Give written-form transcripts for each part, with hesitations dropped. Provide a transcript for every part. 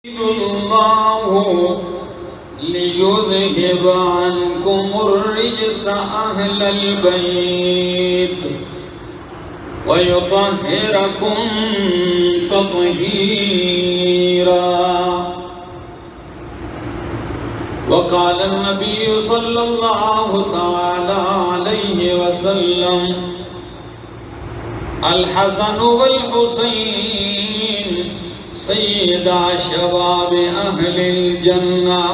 الله ليذهب عنكم الرجس أهل البيت ويطهركم تطهيرا. وقال النبي صلى الله تعالى عليه وسلم: الحسن والحسين سيدا شباب أهل الجنة.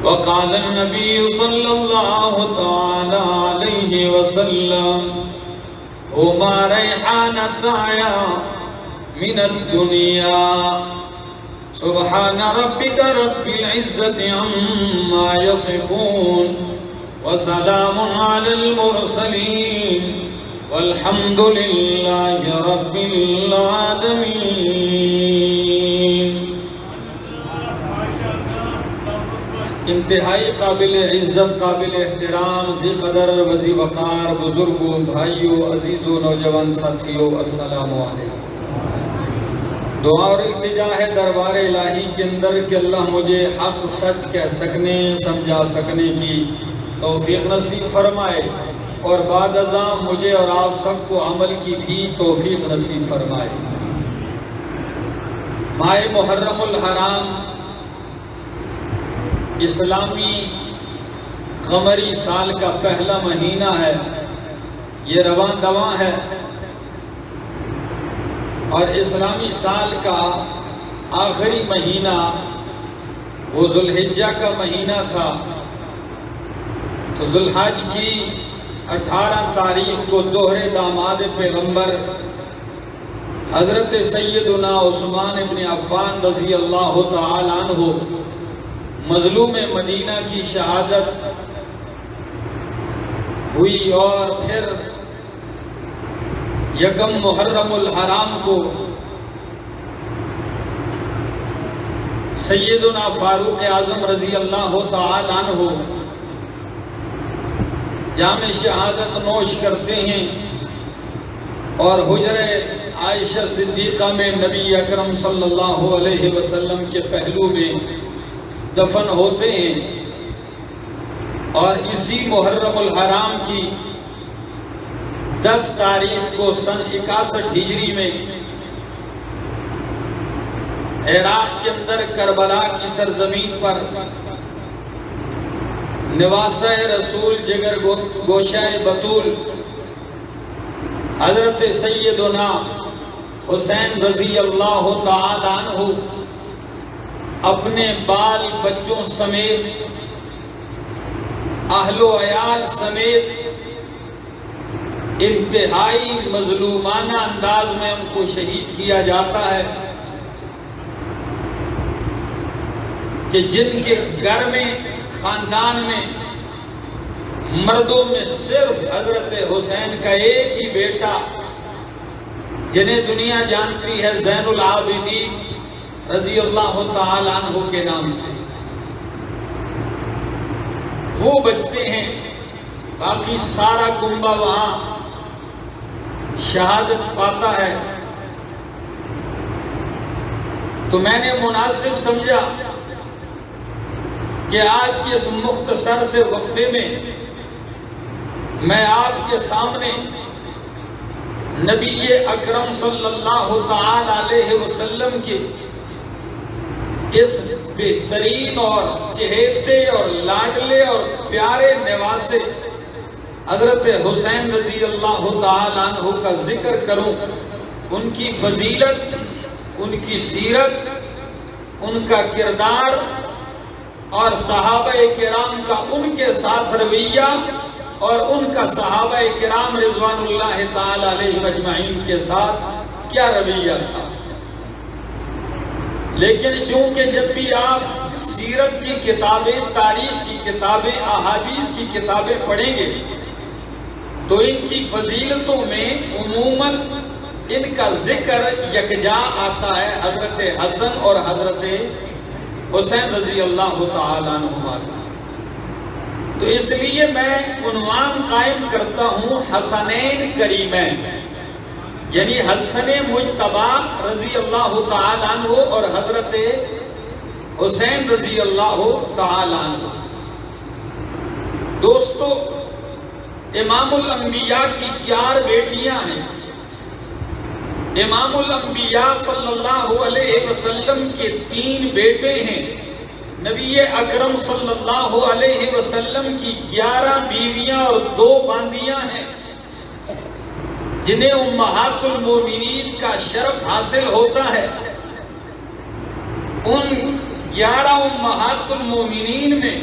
وقال النبي صلى الله تعالى عليه وسلم: هما ريحانتايا من الدنيا. سبحان ربك رب العزة عما يصفون وسلام على المرسلين والحمد لله رب العالمین. انتہائی قابل عزت، قابل احترام، ذی قدر وذی وقار بزرگوں، بھائیوں، عزیزوں، نوجوان ساتھیوں، السلام علیکم. دعا اور التجا ہے دربار الہی کے اندر کہ اللہ مجھے حق سچ کہہ سکنے، سمجھا سکنے کی توفیق نصیب فرمائے، اور بعد ازاں مجھے اور آپ سب کو عمل کی بھی توفیق نصیب فرمائے. ماہ محرم الحرام اسلامی قمری سال کا پہلا مہینہ ہے. یہ رواں دواں ہے، اور اسلامی سال کا آخری مہینہ وہ ذوالحجہ کا مہینہ تھا. تو ذوالحج کی 18 تاریخ کو دوہرے داماد پیغمبر حضرت سیدنا عثمان ابن عفان رضی اللہ تعالی عنہ مظلوم مدینہ کی شہادت ہوئی، اور پھر یکم محرم الحرام کو سیدنا فاروق اعظم رضی اللہ تعالی عنہ جام شہادت نوش کرتے ہیں، اور حجرہ عائشہ صدیقہ میں نبی اکرم صلی اللہ علیہ وسلم کے پہلو میں دفن ہوتے ہیں. اور اسی محرم الحرام کی 10 تاریخ کو سن 61 ہجری میں عراق کے اندر کربلا کی سرزمین پر نواسہ رسول جگر گوشہ بطول حضرت سیدنا حسین رضی اللہ تعالی عنہ اپنے بال بچوں سمیت، اہل و عیال سمیت انتہائی مظلومانہ انداز میں ان کو شہید کیا جاتا ہے، کہ جن کے گھر میں، خاندان میں، مردوں میں صرف حضرت حسین کا ایک ہی بیٹا، جنہیں دنیا جانتی ہے زین العابدین رضی اللہ تعالی عنہ کے نام سے، وہ بچتے ہیں. باقی سارا کنبہ وہاں شہادت پاتا ہے. تو میں نے مناسب سمجھا کہ آج کے اس مختصر سے وقفے میں میں آپ کے سامنے نبی اکرم صلی اللہ تعالی علیہ وسلم کے اس بہترین اور چہیتے اور لاڈلے اور پیارے نواسے حضرت حسین رضی اللہ تعالی عنہ کا ذکر کروں، ان کی فضیلت، ان کی سیرت، ان کا کردار، اور صحابہ کرام کا ان کے ساتھ رویہ، اور ان کا صحابہ کرام رضوان اللہ تعالی علیہ اجمعین کے ساتھ کیا رویہ تھا. لیکن چونکہ جب بھی آپ سیرت کی کتابیں، تاریخ کی کتابیں، احادیث کی کتابیں پڑھیں گے تو ان کی فضیلتوں میں عموماً ان کا ذکر یکجا آتا ہے، حضرت حسن اور حضرت حسین رضی اللہ تعالیٰ عنہما. تو اس لیے میں عنوان قائم کرتا ہوں حسنین کریمین، یعنی حسن مجتبی رضی اللہ تعالی عنہ اور حضرت حسین رضی اللہ تعالی عنہ۔ دوستو، امام الانبیاء کی 4 بیٹیاں ہیں۔ امام الانبیاء صلی اللہ علیہ وسلم کے 3 بیٹے ہیں۔ نبی اکرم صلی اللہ علیہ وسلم کی 11 بیویاں اور 2 باندیاں ہیں، جنہیں امہات المومنین کا شرف حاصل ہوتا ہے۔ ان 11 امہات المومنین میں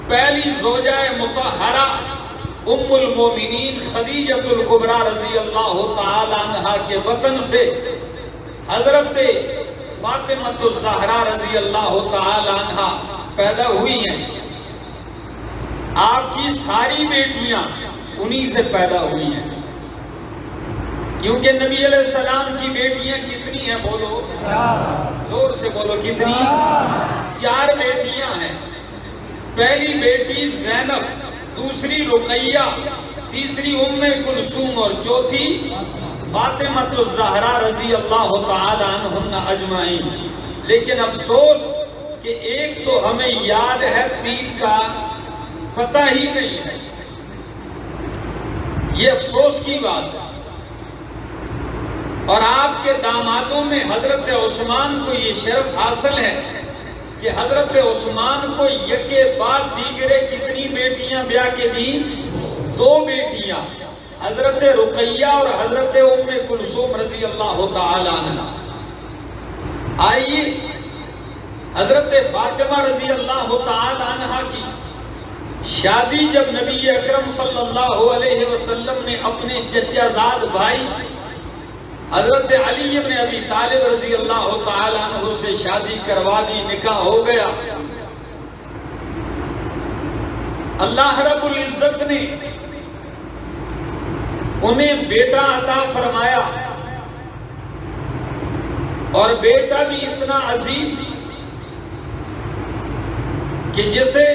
پہلی زوجہ مطہرہ ام المومنین خدیجۃ الکبریٰ رضی اللہ تعالی عنہا کے بطن سے حضرت فاطمہ الزہرا رضی اللہ تعالی عنہا پیدا ہوئی ہیں۔ آپ کی ساری بیٹیاں انہی سے پیدا ہوئی ہیں، کیونکہ نبی علیہ السلام کی بیٹیاں کتنی ہیں؟ بولو، زور سے بولو، کتنی؟ 4 بیٹیاں ہیں۔ پہلی بیٹی زینب، دوسری رقیہ، تیسری ام کلثوم اور چوتھی فاطمہ الزہرا رضی اللہ تعالی عنہن اجمعین۔ لیکن افسوس کہ ایک تو ہمیں یاد ہے، 3 کا پتہ ہی نہیں ہے۔ یہ افسوس کی بات ہے۔ اور آپ کے دامادوں میں حضرت عثمان کو یہ شرف حاصل ہے کہ حضرت عثمان کو یکے بعد دیگرے کتنی بیٹیاں بیاہ کے دیں؟ 2 بیٹیاں، حضرت رقیہ اور حضرت ام کلثوم رضی اللہ تعالی عنہ۔ آئیے حضرت فاطمہ رضی اللہ تعالی عنہ کی شادی جب نبی اکرم صلی اللہ علیہ وسلم نے اپنے چچا زاد بھائی حضرت علی بن ابی طالب رضی اللہ تعالی عنہ سے شادی کروا دی، نکاح ہو گیا، اللہ رب العزت نے انہیں بیٹا عطا فرمایا، اور بیٹا بھی اتنا عظیم کہ جسے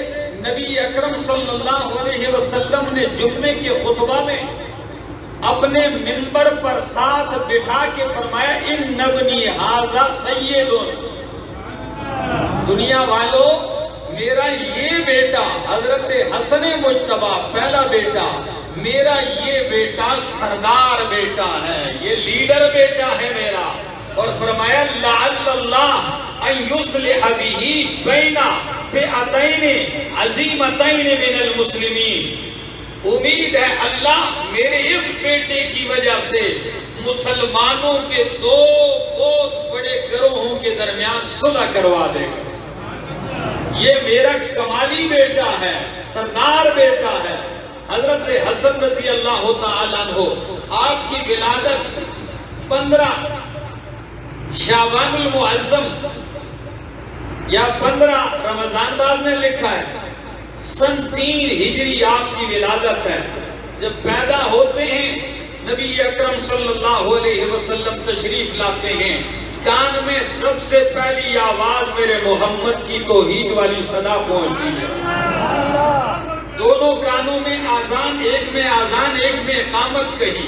نبی اکرم صلی اللہ علیہ وسلم نے جمعے کے خطبہ میں اپنے منبر پر ساتھ بٹھا کے فرمایا، ان ابنی ھذا سید، دنیا والو میرا یہ بیٹا حضرت حسن مجتبی پہلا بیٹا، میرا یہ بیٹا سردار بیٹا ہے، یہ لیڈر بیٹا ہے میرا۔ اور فرمایا لعل اللہ ان یصلح بہ بین فئتین عظیمتین من المسلمین، امید ہے اللہ میرے اس بیٹے کی وجہ سے مسلمانوں کے 2 بہت بڑے گروہوں کے درمیان صلح کروا دے گا۔ یہ میرا کمالی بیٹا ہے، سردار بیٹا ہے۔ حضرت حسن رضی اللہ تعالی عنہ، آپ کی ولادت 15 شعبان المعظم یا 15 رمضان بعد میں لکھا ہے، سن 3 ہجری آپ کی ولادت ہے۔ جب پیدا ہوتے ہیں نبی اکرم صلی اللہ علیہ وسلم تشریف لاتے ہیں، کان میں سب سے پہلی آواز میرے محمد کی توحید والی صدا پہنچی ہے۔ دونوں کانوں میں آذان، ایک میں آذان ایک میں اقامت کہی۔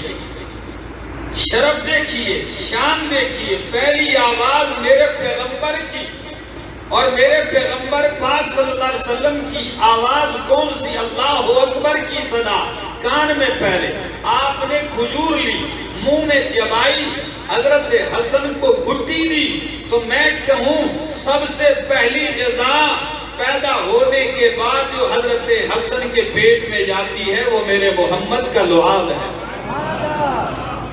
شرف دیکھیے، شان دیکھیے، پہلی آواز میرے پیغمبر کی، اور میرے پیغمبر پاک صلی اللہ علیہ وسلم کی آواز کون سی؟ اللہ اکبر کی صدا کان میں پہلے۔ آپ نے کھجور لی، منہ میں چبائی، حضرت حسن کو گھٹی دی، تو میں کہوں سب سے پہلی غذا پیدا ہونے کے بعد جو حضرت حسن کے پیٹ میں جاتی ہے وہ میرے محمد کا لعاب ہے۔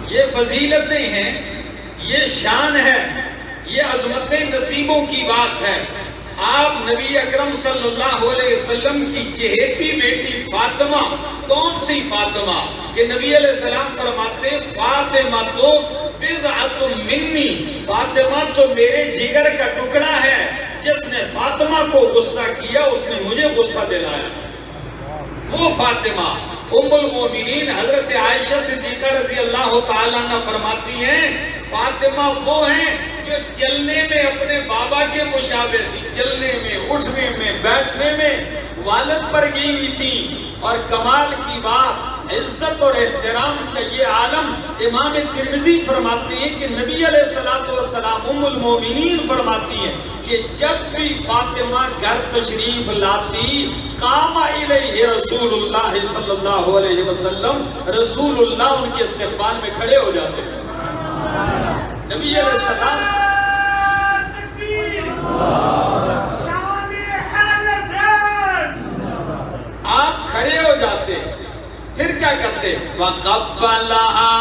یہ فضیلتیں ہیں، یہ شان ہے، یہ عظمت نصیبوں کی بات ہے۔ آپ نبی اکرم صلی اللہ علیہ وسلم کی چہیتی بیٹی فاطمہ، کون سی فاطمہ؟ کہ نبی علیہ السلام فرماتے ہیں فاطمہ تو بضعۃ منی، فاطمہ تو میرے جگر کا ٹکڑا ہے، جس نے فاطمہ کو غصہ کیا اس نے مجھے غصہ دلایا۔ وہ فاطمہ ام المومنین حضرت عائشہ صدیقہ رضی اللہ تعالیٰ عنہ فرماتی ہیں، فاطمہ وہ ہیں جو چلنے میں اپنے بابا کے مشابہ تھی، چلنے میں، اٹھنے میں، بیٹھنے میں والد پر گئی ہوئی تھی۔ اور کمال کی بات، عزت اور احترام کا یہ عالم امام ترمذی فرماتے ہیں کہ نبی علیہ الصلوۃ والسلام ام المومنین فرماتی ہیں کہ جب بھی فاطمہ گھر تشریف لاتی قام الیہ رسول اللہ صلی اللہ علیہ وسلم، رسول اللہ ان کے استقبال میں کھڑے ہو جاتے ہیں۔ نبی علیہ السلام آپ کھڑے ہو جاتے، پھر کیا کرتے؟ فَقَبَّلَهَا،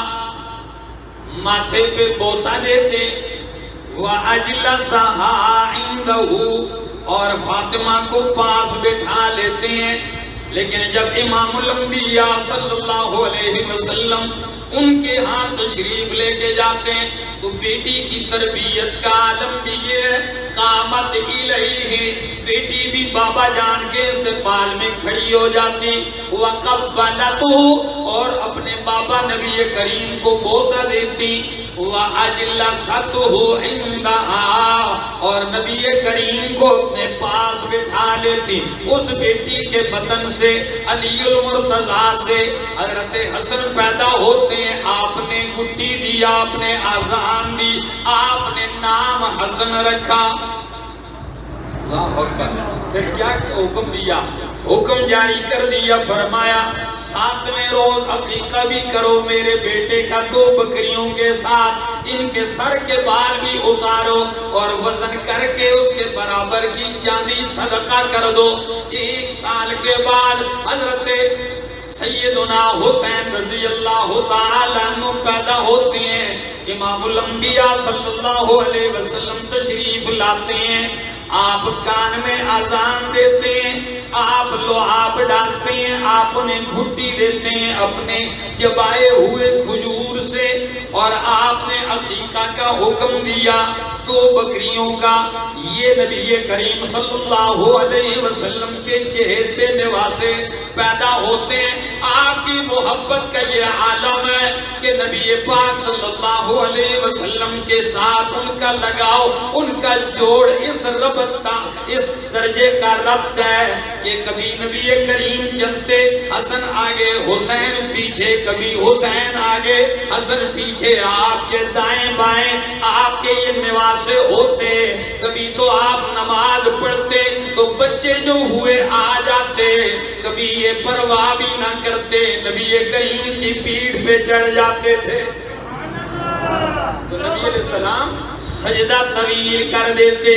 ماتھے پہ بوسہ دیتے، وَأَجْلَسَهَا عِنْدَهُ، اور فاطمہ کو پاس بٹھا لیتے ہیں۔ لیکن جب امام الانبیاء صلی اللہ علیہ وسلم ان کے ہاں تشریف لے کے جاتے ہیں تو بیٹی کی تربیت کا عالم بھی یہ ہے، قامت الیہ، بیٹی بھی بابا جان کے استقبال میں کھڑی ہو جاتی، وَقَبَّلَتُهُ، اور اپنے بابا نبی کریم کو بوسہ دیتی، وَأَجْلَسَتُهُ عِنْدَهَا، اور نبی کریم کو اپنے پاس بٹھا لیتی۔ اس بیٹی کے بطن سے علی المرتضیٰ سے حضرت حسن پیدا ہوتے ہیں، آپ نے گٹی دی، آپ نے آذان دی، آپ نے نام حسن رکھا۔ اللہ اکبر۔ پھر کیا حکم دیا؟ حکم جاری کر دیا، فرمایا 7ویں روز عقیقہ بھی کرو میرے بیٹے کا 2 بکریوں کے ساتھ، ان کے سر کے بال بھی اتارو اور وزن کر کے اس کے برابر کی چاندی صدقہ کر دو۔ 1 سال کے بعد حضرت سیدنا حسین رضی اللہ تعالیٰ عنہ پیدا ہوتے ہیں، امام الانبیاء صلی اللہ علیہ وسلم تشریف لاتے ہیں، آپ کان میں اذان دیتے ہیں، آپ لعاب ڈالتے ہیں، آپ انہیں گھٹی دیتے ہیں اپنے چبائے ہوئے کھجور سے، اور آپ نے عقیقہ کا حکم دیا 2 بکریوں کا۔ یہ نبی کریم صلی اللہ علیہ وسلم کے چہیتے نواسے پیدا ہوتے ہیں۔ آپ کی محبت کا یہ عالم ہے کہ نبی پاک صلی اللہ علیہ وسلم کے ساتھ ان کا لگاؤ، ان کا جوڑ اس ربط کا، اس درجے کا ربط ہے کہ کبھی نبی کریم چلتے، حسن آگے حسین پیچھے، کبھی حسین آگے حسن پیچھے، آپ کے دائیں بائیں آپ کے یہ نواسے ہوتے، کبھی تو آپ نماز پڑھتے تو بچے جو ہوئے آ جاتے، کبھی یہ پرواہ بھی نہ کرتے، نبی کریم کی پیٹھ پہ چڑھ جاتے تھے تو نبی علیہ السلام سجدہ طویل کر دیتے۔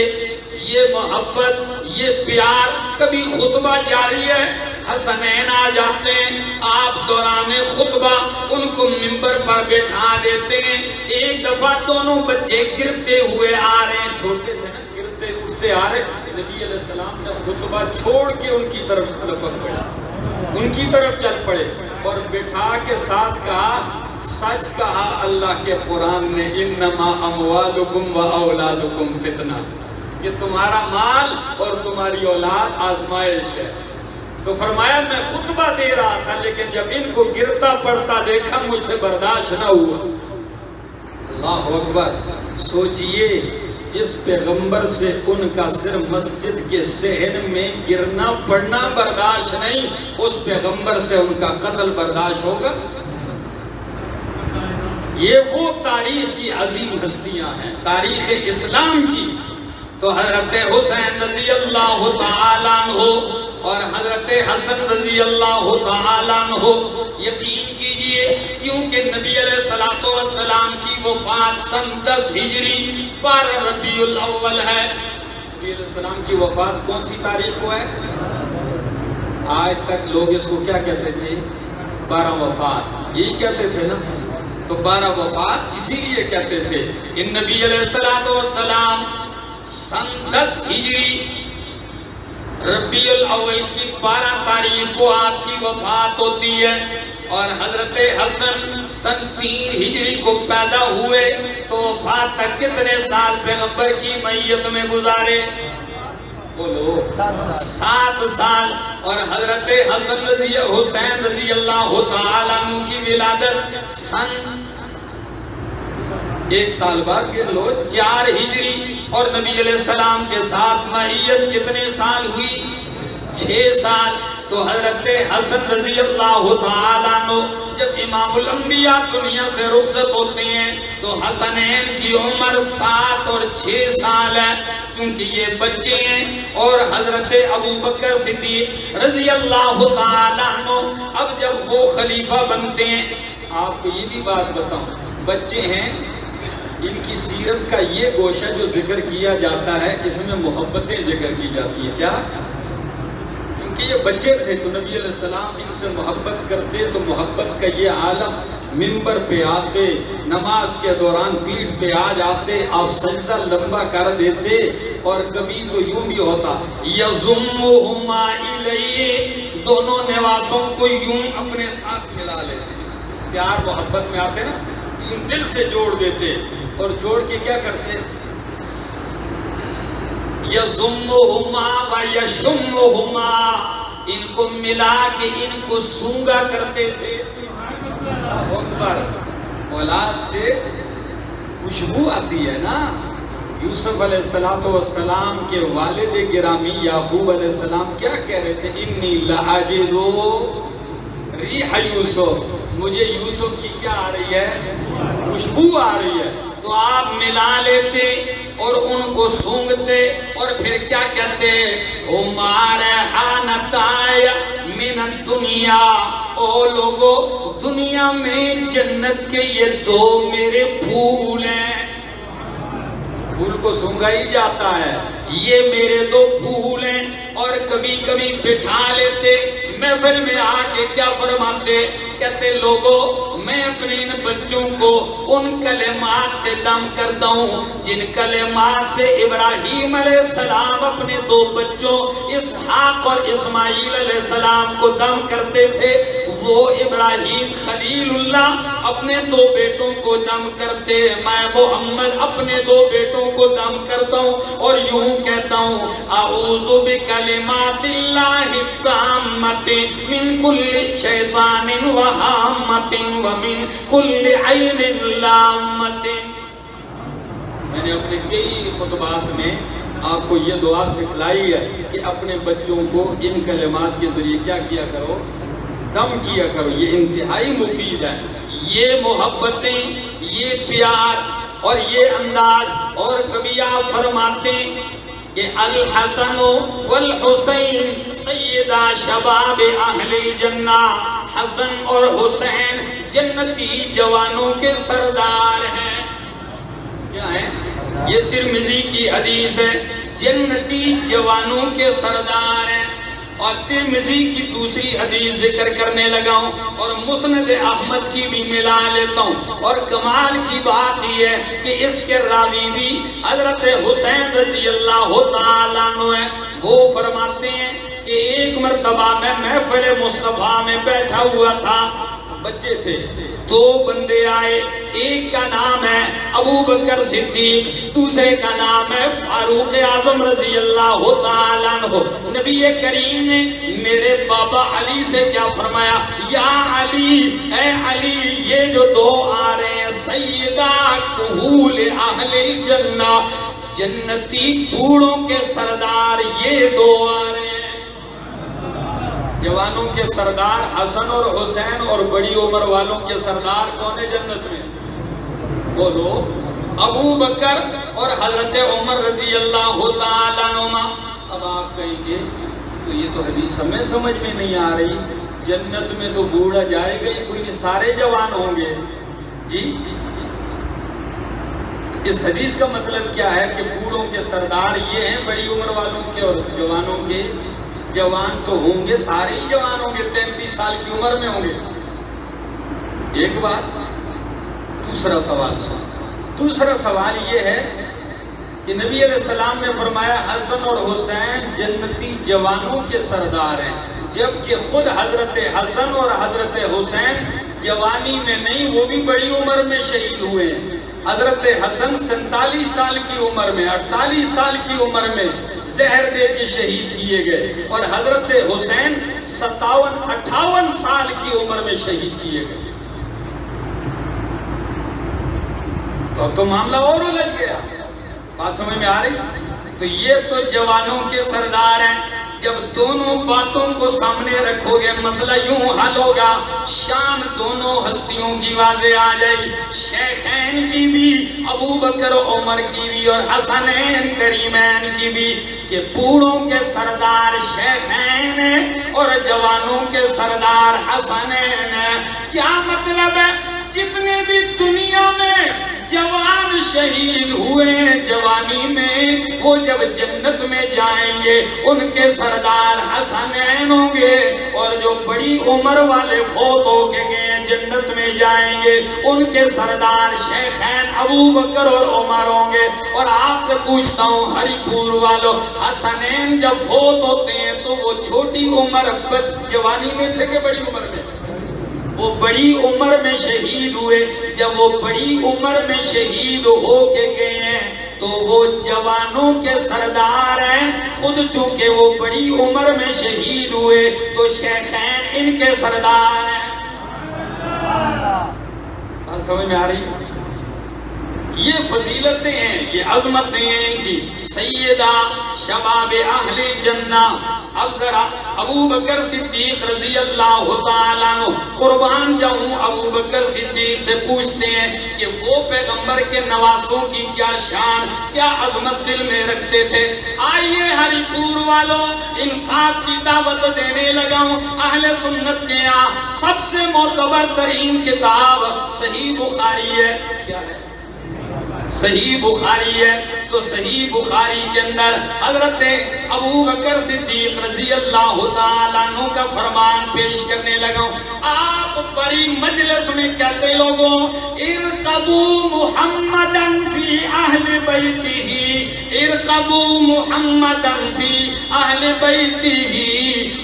یہ محبت، یہ پیار، کبھی خطبہ جاری ہے، حسنین آ جاتے ہیں، آپ دوران خطبہ ان کو منبر پر بٹھا دیتے ہیں۔ ایک دفعہ دونوں بچے گرتے ہوئے آ رہے ہیں، چھوٹے تھے نا، گرتے اٹھتے آ رہے، نبی علیہ السلام نے خطبہ چھوڑ کے ان کی طرف لپک پڑے، ان کی طرف چل پڑے اور بٹھا کے ساتھ کہا، سچ کہا اللہ کے قرآن نے، انما اموالکم و اولادکم فتنہ، یہ تمہارا مال اور تمہاری اولاد آزمائش ہے۔ تو فرمایا میں خطبہ دے رہا تھا لیکن جب ان کو گرتا پڑتا دیکھا مجھ سے برداشت نہ ہوا۔ اللہ اکبر۔ سوچئے جس پیغمبر سے ان کا صرف مسجد کے صحن میں گرنا پڑنا برداشت نہیں، اس پیغمبر سے ان کا قتل برداشت ہوگا؟ یہ وہ تاریخ کی عظیم ہستیاں ہیں، تاریخ اسلام کی۔ تو حضرت حسین رضی اللہ تعالیٰ عنہ اور حضرت حسن رضی اللہ تعالیٰ عنہ، یقین کیجئے کیونکہ نبی علیہ السلام کی وفات سن 10 ہجری 12 ربیع الاول ہے۔ نبی علیہ السلام کی وفات کون سی تاریخ کو ہے؟ آج تک لوگ اس کو کیا کہتے تھے؟ 12 وفات، یہی کہتے تھے نا، تو 12 وفات اسی لیے کہتے تھے۔ ان نبی علیہ السلام سن 10 ہجری ربیع الاول کی 12 تاریخ کو آپ کی وفات ہوتی ہے، اور حضرت حسن سن 3 ہجری کو پیدا ہوئے، تو وفات تک کتنے سال پیغمبر کی میت میں گزارے؟ بولو 7 سال۔ اور حضرت حسین رضی اللہ تعالیٰ عنہ کی ولادت سن 1 سال بعد گن لو 4 ہجری، اور نبی علیہ السلام کے ساتھ معیت کتنے سال ہوئی؟ 6 سال۔ تو حضرت حسن رضی اللہ تعالیٰ عنہ جب امام الانبیاء دنیا سے رخصت ہوتے ہیں تو حسنین کی عمر 7 اور 6 سال ہے، کیونکہ یہ بچے ہیں. اور حضرت ابو بکر صدیق رضی اللہ تعالیٰ عنہ اب جب وہ خلیفہ بنتے ہیں، آپ کو یہ بھی بات بتاؤں، بچے ہیں، ان کی سیرت کا یہ گوشہ جو ذکر کیا جاتا ہے اس میں محبتیں ذکر کی جاتی ہیں. کیا؟ کیونکہ یہ بچے تھے تو نبی علیہ السلام ان سے محبت کرتے، تو محبت کا یہ عالم، منبر پہ آتے، نماز کے دوران پیٹھ پہ آ جاتے، آپ سجدہ لمبا کر دیتے، اور کبھی تو یوں بھی ہوتا یضمہما الیہ، دونوں نواسوں کو یوں اپنے ساتھ ملا لیتے، پیار محبت میں آتے نا، یوں دل سے جوڑ دیتے، اور جوڑ کے کیا کرتے؟ یضمہما ویشمہما، ان کو ملا کے ان کو سونگا کرتے تھے. اکبر، اولاد سے خوشبو آتی ہے نا. یوسف علیہ السلام کے والد گرامی یعقوب علیہ السلام کیا کہہ رہے تھے؟ انی لأجد ریح یوسف، مجھے یوسف کی کیا آ رہی ہے؟ خوشبو آ رہی ہے. تو آپ ملا لیتے اور ان کو سونگتے، اور پھر کیا کہتے؟ ہمارے حانتائے من الدنیا، او لوگو دنیا میں جنت کے یہ 2 میرے پھول ہیں. پھول کو سونگا ہی جاتا ہے، یہ میرے 2 پھول ہیں. اور کبھی کبھی بٹھا لیتے محفل میں آ کے کیا فرماتے؟ کہتے لوگو میں اپنے ان بچوں کو ان کلمات سے دم کرتا ہوں جن کلمات سے ابراہیم علیہ السلام اپنے 2 بچوں اسحاق اور اسماعیل علیہ السلام کو دم کرتے تھے. وہ ابراہیم خلیل اللہ اپنے 2 بیٹوں کو دم کرتے، میں محمد اپنے 2 بیٹوں کو دم کرتا ہوں اور یوں کہتا ہوں اعوذ بکلمات اللہ التامۃ من کل شیطان وہامۃ ومن کل عین لامۃ. میں نے اپنے کئی خطبات میں آپ کو یہ دعا سکھلائی ہے کہ اپنے بچوں کو ان کلمات کے ذریعے کیا کیا کرو؟ دم کیا کرو. یہ انتہائی مفید ہے. یہ محبتیں، یہ پیار اور یہ انداز. اور کبھی آپ فرماتے کہ الحسن والحسین سیدہ شباب اہل الجنہ، حسن اور حسین جنتی جوانوں کے سردار ہیں. کیا ہے؟ یہ ترمذی کی حدیث ہے، جنتی جوانوں کے سردار ہیں. اور ترمذی کی دوسری حدیث ذکر کرنے لگا ہوں اور مسند احمد کی بھی ملا لیتا ہوں. اور کمال کی بات یہ ہے کہ اس کے راوی بھی حضرت حسین رضی اللہ تعالیٰ عنہ ہے. وہ فرماتے ہیں کہ ایک مرتبہ میں محفل مصطفیٰ میں بیٹھا ہوا تھا، بچے تھے، 2 بندے آئے، ایک کا نام ہے ابو بکر صدیق، دوسرے کا نام ہے فاروق اعظم رضی اللہ تعالیٰ عنہ. نبی کریم نے میرے بابا علی سے کیا فرمایا؟ یا علی، اے علی، یہ جو 2 آ رہے ہیں سیدہ کہول اہل الجنہ، جنتی بوڑھوں کے سردار، یہ 2 آ رہے ہیں. جوانوں کے سردار حسن اور حسین، اور بڑی عمر والوں کے سردار کون ہے جنت میں؟ بولو، ابو بکر اور حضرت عمر رضی اللہ تعالیٰ عنہ. اب آپ کہیں گے تو یہ تو حدیث ہمیں سمجھ میں نہیں آ رہی، جنت میں تو بوڑھا جائے گا ہی کوئی نہیں، سارے جوان ہوں گے. جی، اس حدیث کا مطلب کیا ہے کہ بوڑھوں کے سردار یہ ہیں بڑی عمر والوں کے، اور جوانوں کے جوان تو ہوں گے، سارے ہی جوان ہوں گے، 33 سال کی عمر میں ہوں گے. ایک بات. دوسرا سوال یہ ہے کہ نبی علیہ السلام نے فرمایا حسن اور حسین جنتی جوانوں کے سردار ہیں، جبکہ خود حضرت حسن اور حضرت حسین جوانی میں نہیں، وہ بھی بڑی عمر میں شہید ہوئے ہیں. حضرت حسن 47 سال کی عمر میں، 48 سال کی عمر میں زہر دے کے شہید کیے گئے، اور حضرت حسین 57-58 سال کی عمر میں شہید کیے گئے. تو معاملہ اور الجھ گیا. بات سمجھ میں آ رہی؟ تو یہ تو جوانوں کے سردار ہیں. جب دونوں باتوں کو سامنے رکھو گے مسئلہ یوں حل ہوگا، شان دونوں ہستیوں کی واضح آ جائے گی، شیخین کی بھی، ابو بکر عمر کی بھی اور حسنین کریمین کی بھی، کہ بوڑھوں کے سردار شیخین ہیں اور جوانوں کے سردار حسنین ہیں۔ کیا مطلب ہے؟ جتنے بھی دنیا میں جوان شہید ہوئے جوانی میں، وہ جب جنت میں جائیں گے ان کے سردار حسنین ہوں گے، اور جو بڑی عمر والے فوت ہو کے گئے جنت میں جائیں گے ان کے سردار شیخین ابو بکر اور عمر ہوں گے۔ اور آپ سے پوچھتا ہوں ہری پور والوں، حسنین جب فوت ہوتے ہیں تو وہ چھوٹی عمر جوانی میں تھے کہ بڑی عمر میں؟ وہ بڑی عمر میں شہید ہوئے۔ جب وہ بڑی عمر میں شہید ہو کے گئے ہیں تو وہ جوانوں کے سردار ہیں، خود چونکہ وہ بڑی عمر میں شہید ہوئے تو شیخین ان کے سردار ہیں۔ بات سمجھ میں آ رہی ہے؟ یہ فضیلتیں ہیں، یہ عظمتیں ہیں ان کی۔ سیدہ شباب اہل جنہ۔ اب ذرا ابو بکر صدیق رضی اللہ تعالیٰ عنہ، قربان جاؤں ابو بکر صدیق سے پوچھتے ہیں کہ وہ پیغمبر کے نواسوں کی کیا شان، کیا عظمت دل میں رکھتے تھے۔ آئیے ہری پور والوں، انصاف کی دعوت دینے لگا ہوں۔ اہل سنت کے یہاں سب سے معتبر ترین کتاب صحیح بخاری ہے۔ کیا ہے؟ صحیح بخاری ہے۔ تو صحیح بخاری کے اندر حضرت ابو بکر صدیق رضی اللہ تعالیٰ عنہ کا فرمان پیش کرنے لگا ہوں۔ آپ بڑی مجلس میں کہتے لوگوں، ارقبوا محمدا فی اہل بیتہ، ارقبوا محمدا فی اہل بیتہ۔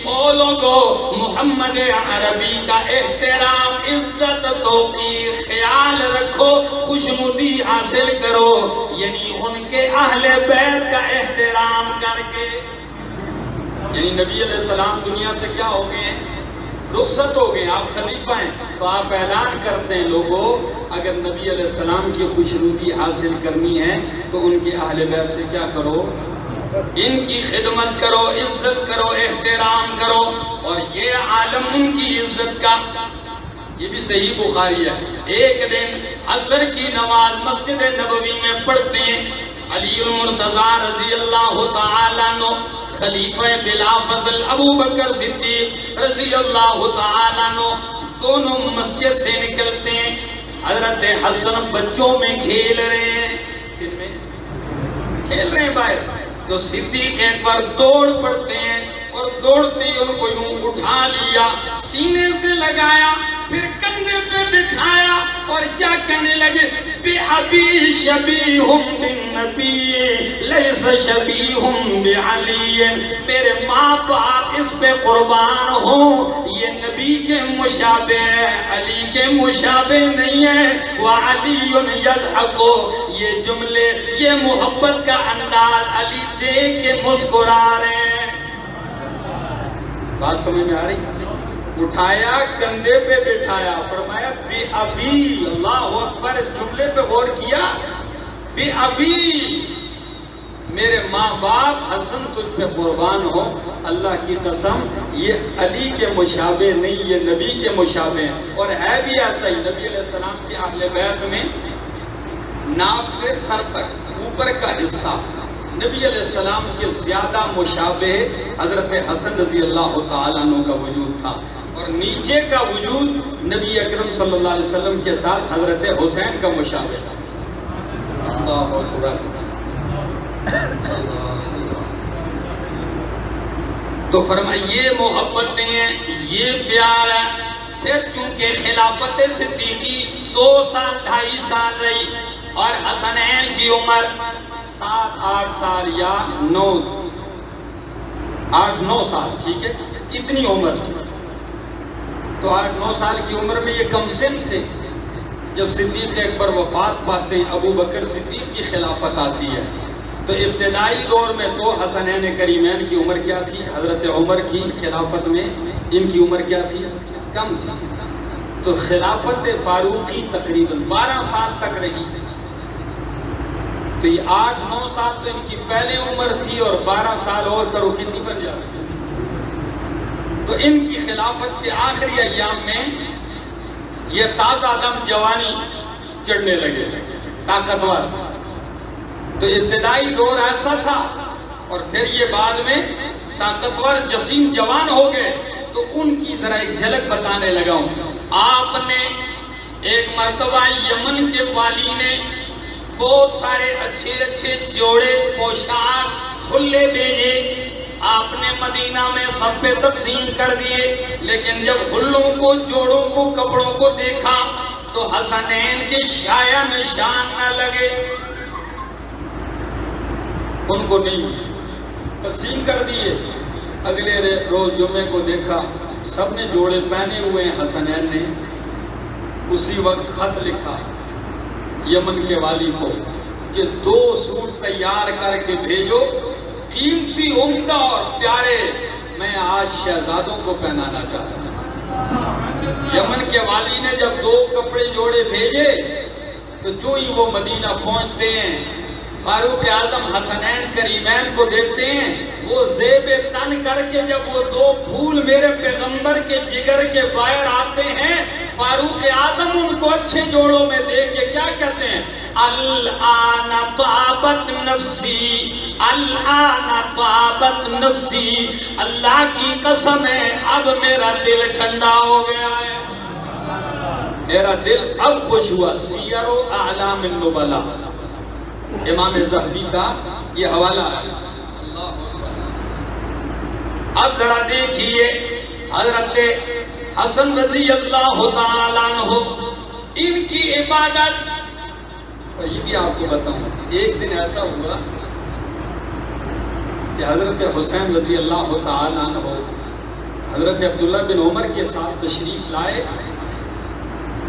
او لوگو، محمد عربی کا احترام، عزت، توقیر، خیال رکھو، خوشنودی حاصل کرو، یعنی ان کے اہل بیت کا احترام کر کے۔ یعنی نبی علیہ السلام دنیا سے کیا ہو گئے ہیں؟ رخصت ہو گئے، آپ خلیفہ ہیں، تو آپ اعلان کرتے ہیں لوگوں اگر نبی علیہ السلام کی خوشنودی حاصل کرنی ہے تو ان کے اہل بیت سے کیا کرو؟ ان کی خدمت کرو، عزت کرو، احترام کرو، اور یہ عالم ان کی عزت کا۔ یہ بھی صحیح بخاری ہے۔ ایک دن عصر کی نماز مسجد نبوی میں پڑھتے ہیں، علی المرتضیٰ رضی اللہ تعالیٰ عنہ، خلیفہ بلا فضل ابو بکر صدیق رضی اللہ تعالیٰ عنہ دونوں مسجد سے نکلتے ہیں۔ حضرت حسن بچوں میں کھیل رہے ہیں، کن میں کھیل رہے ہیں باہر، تو صدیق ایک بار دوڑ پڑتے ہیں اور دوڑتے ہی ان کو یوں اٹھا لیا، سینے سے لگایا، پھر کندھے پہ بٹھایا اور کیا کہنے لگے؟ بِأَبِي شَبِيهٌ بِالنَّبِيِّ لَيْسَ شَبِيهٌ بِعَلِيٍّ، میرے ماں باپ اس پہ قربان ہوں، یہ نبی کے مشابہ ہے، علی کے مشابہ نہیں ہے۔ وَعَلِيٌّ يَضْحَكُ، یہ جملے، یہ محبت کا انداز، علی دیکھ کے مسکرا رہے ہیں۔ بات سمجھ میں آ رہی؟ اٹھایا، کندھے پہ بٹھایا، فرمایا بی ابی، اللہ اکبر، اس جملے پہ غور کیا، بی ابی، میرے ماں باپ، حسن تجھ پہ قربان ہو، اللہ کی قسم یہ علی کے مشابہ نہیں، یہ نبی کے مشابہ ہیں۔ اور ہے بھی ایسا ہی، نبی علیہ السلام کے اہل بیت میں ناف سے سر تک اوپر کا حصہ نبی علیہ السلام کے زیادہ مشابہ حضرت حسن رضی اللہ تعالیٰ عنہ کا وجود تھا، اور نیچے کا وجود نبی اکرم صلی اللہ علیہ وسلم کے ساتھ حضرت حسین کا مشابہ تھا۔ اللہ اکبر، تو فرمایا یہ محبتیں ہیں، یہ پیار ہے۔ پھر چونکہ خلافت صدیقی 2 سال 2.5 سال رہی، اور حسنین کی عمر 7-8 سال یا 8-9 سال، ٹھیک ہے، اتنی عمر تھی۔ تو 8-9 سال کی عمر میں یہ کم سن تھے۔ جب صدیق اکبر وفات پاتے ہیں، ابو بکر صدیق کی خلافت آتی ہے، تو ابتدائی دور میں تو حسنین کریمین کی عمر کیا تھی؟ حضرت عمر کی خلافت میں ان کی عمر کیا تھی؟ کم تھی۔ تو خلافت فاروقی تقریباً 12 سال تک رہی۔ تو یہ 8-9 سال تو ان کی پہلے عمر تھی، اور 12 سال اور کرو کتنی بن جاتی؟ تو ان کی خلافت کے آخری ایام میں یہ تازہ دم جوانی چڑھنے لگے، طاقتور. تو ابتدائی دور ایسا تھا اور پھر یہ بعد میں طاقتور جسیم جوان ہو گئے. تو ان کی ذرا ایک جھلک بتانے لگا ہوں. آپ نے ایک مرتبہ یمن کے والی نے بہت سارے اچھے اچھے جوڑے پوشاک کھلے بھیجے، آپ نے مدینہ میں سب پہ تقسیم کر دیے. لیکن جب ہلوں کو، جوڑوں کو، کپڑوں کو دیکھا تو حسنین کے شایہ نشان نہ لگے. ان کو نہیں تقسیم کر دیے. اگلے روز جمعے کو دیکھا سب نے جوڑے پہنے ہوئے ہیں. حسنین نے اسی وقت خط لکھا یمن کے والی کو کہ 2 سوٹ تیار کر کے بھیجو، قیمتی، عمدہ اور پیارے، میں آج شہزادوں کو پہنانا چاہتا ہوں. یمن کے والی نے جب 2 کپڑے جوڑے بھیجے تو جو ہی وہ مدینہ پہنچتے ہیں فاروق اعظم حسنین کریمین کو دیکھتے ہیں، وہ زیب تن کر کے جب وہ 2 پھول میرے پیغمبر کے جگر کے باہر آتے ہیں، فاروق اعظم ان کو اچھے جوڑوں میں دیکھ کے کیا کہتے ہیں؟ الآن طابت نفسی، الآن طابت نفسی، اللہ کی قسم ہے اب میرا دل ٹھنڈا ہو گیا ہے، میرا دل اب خوش ہوا. سیر و اعلام النبلاء امام ذہبی کا یہ حوالہ ہے. اب ذرا دیکھیے حضرت حسن رضی اللہ تعالیٰ عنہ، ان کی عبادت. اور یہ بھی آپ کو بتاؤں، ایک دن ایسا ہوا کہ حضرت حسین رضی اللہ تعالیٰ عنہ حضرت عبداللہ بن عمر کے ساتھ تشریف لائے.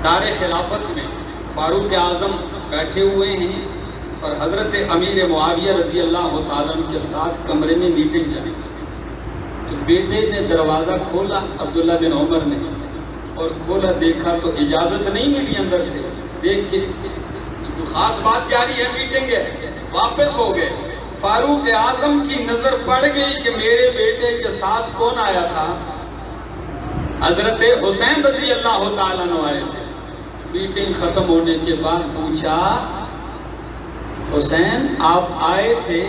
دار خلافت میں فاروق اعظم بیٹھے ہوئے ہیں اور حضرت امیر معاویہ رضی اللہ تعالیٰ عنہ کے ساتھ کمرے میں میٹنگ جاری. تو بیٹے نے دروازہ کھولا عبداللہ بن عمر نے، اور کھولا دیکھا تو اجازت نہیں ملی اندر سے. دیکھ کے خاص بات جاری ہے، میٹنگ ہے، واپس ہو گئے. فاروق اعظم کی نظر پڑ گئی کہ میرے بیٹے کے ساتھ کون آیا تھا؟ حضرت حسین رضی اللہ تعالیٰ عنہ آئے تھے. میٹنگ ختم ہونے کے بعد پوچھا، حسین آپ آئے تھے،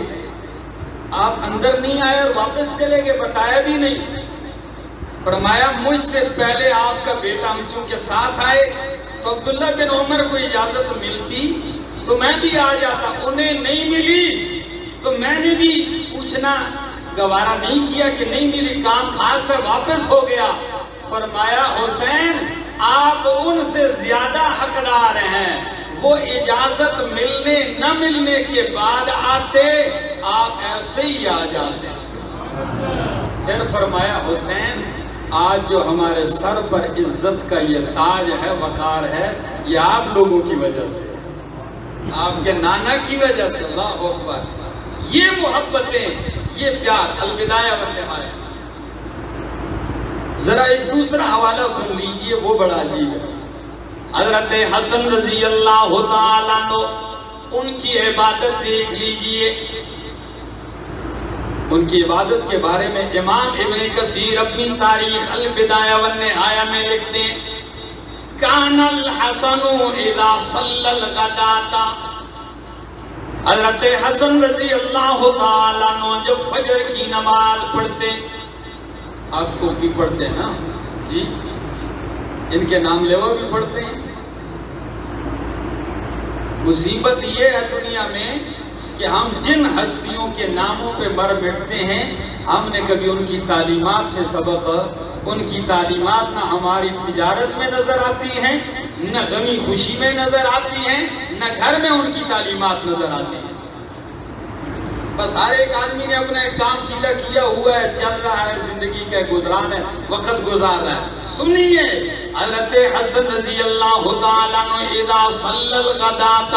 آپ اندر نہیں آئے اور واپس چلے گئے، بتایا بھی نہیں. فرمایا مجھ سے پہلے آپ کا بیٹا ہم چونکہ ساتھ آئے تو عبداللہ بن عمر کو اجازت ملتی تو میں بھی آ جاتا، انہیں نہیں ملی تو میں نے بھی پوچھنا گوارا نہیں کیا کہ نہیں ملی، کام خاص ہے، واپس ہو گیا. فرمایا حسین آپ ان سے زیادہ حقدار ہیں، وہ اجازت ملنے نہ ملنے کے بعد آتے، آپ ایسے ہی آ جاتے. پھر فرمایا حسین آج جو ہمارے سر پر عزت کا یہ تاج ہے، وقار ہے، یہ آپ لوگوں کی وجہ سے، آپ کے نانا کی وجہ سے. اللہ اکبر. یہ محبتیں، یہ پیار. البدایہ والنہایہ. ذرا ایک دوسرا حوالہ سن لیجئے، وہ بڑا عجیب ہے. حضرت حسن رضی اللہ تعالیٰ عنہ، ان کی عبادت دیکھ لیجئے. ان کی عبادت کے بارے میں امام ابن کثیر اپنی تاریخ البدایہ والنہایہ میں لکھتے ہیں، کان الحسن اذا صلی الغداۃ. حضرت حسن رضی اللہ تعالیٰ عنہ جب فجر کی نماز پڑھتے، آپ کو بھی پڑھتے ہیں نا جی، ان کے نام لیوا بھی پڑھتے ہیں. مصیبت یہ ہے دنیا میں کہ ہم جن ہستیوں کے ناموں پہ مر مٹتے ہیں، ہم نے کبھی ان کی تعلیمات سے سبق، ان کی تعلیمات نہ ہماری تجارت میں نظر آتی ہیں، نہ غمی خوشی میں نظر آتی ہیں، نہ گھر میں ان کی تعلیمات نظر آتی ہیں. بس ہر ایک آدمی نے اپنا ایک کام سیدھا کیا ہوا ہے، چل رہا ہے، زندگی کا گزران ہے، وقت گزار رہا ہے. سنیے حضرت حسن رضی اللہ تعالیٰ عنہ اذا صلی الغداۃ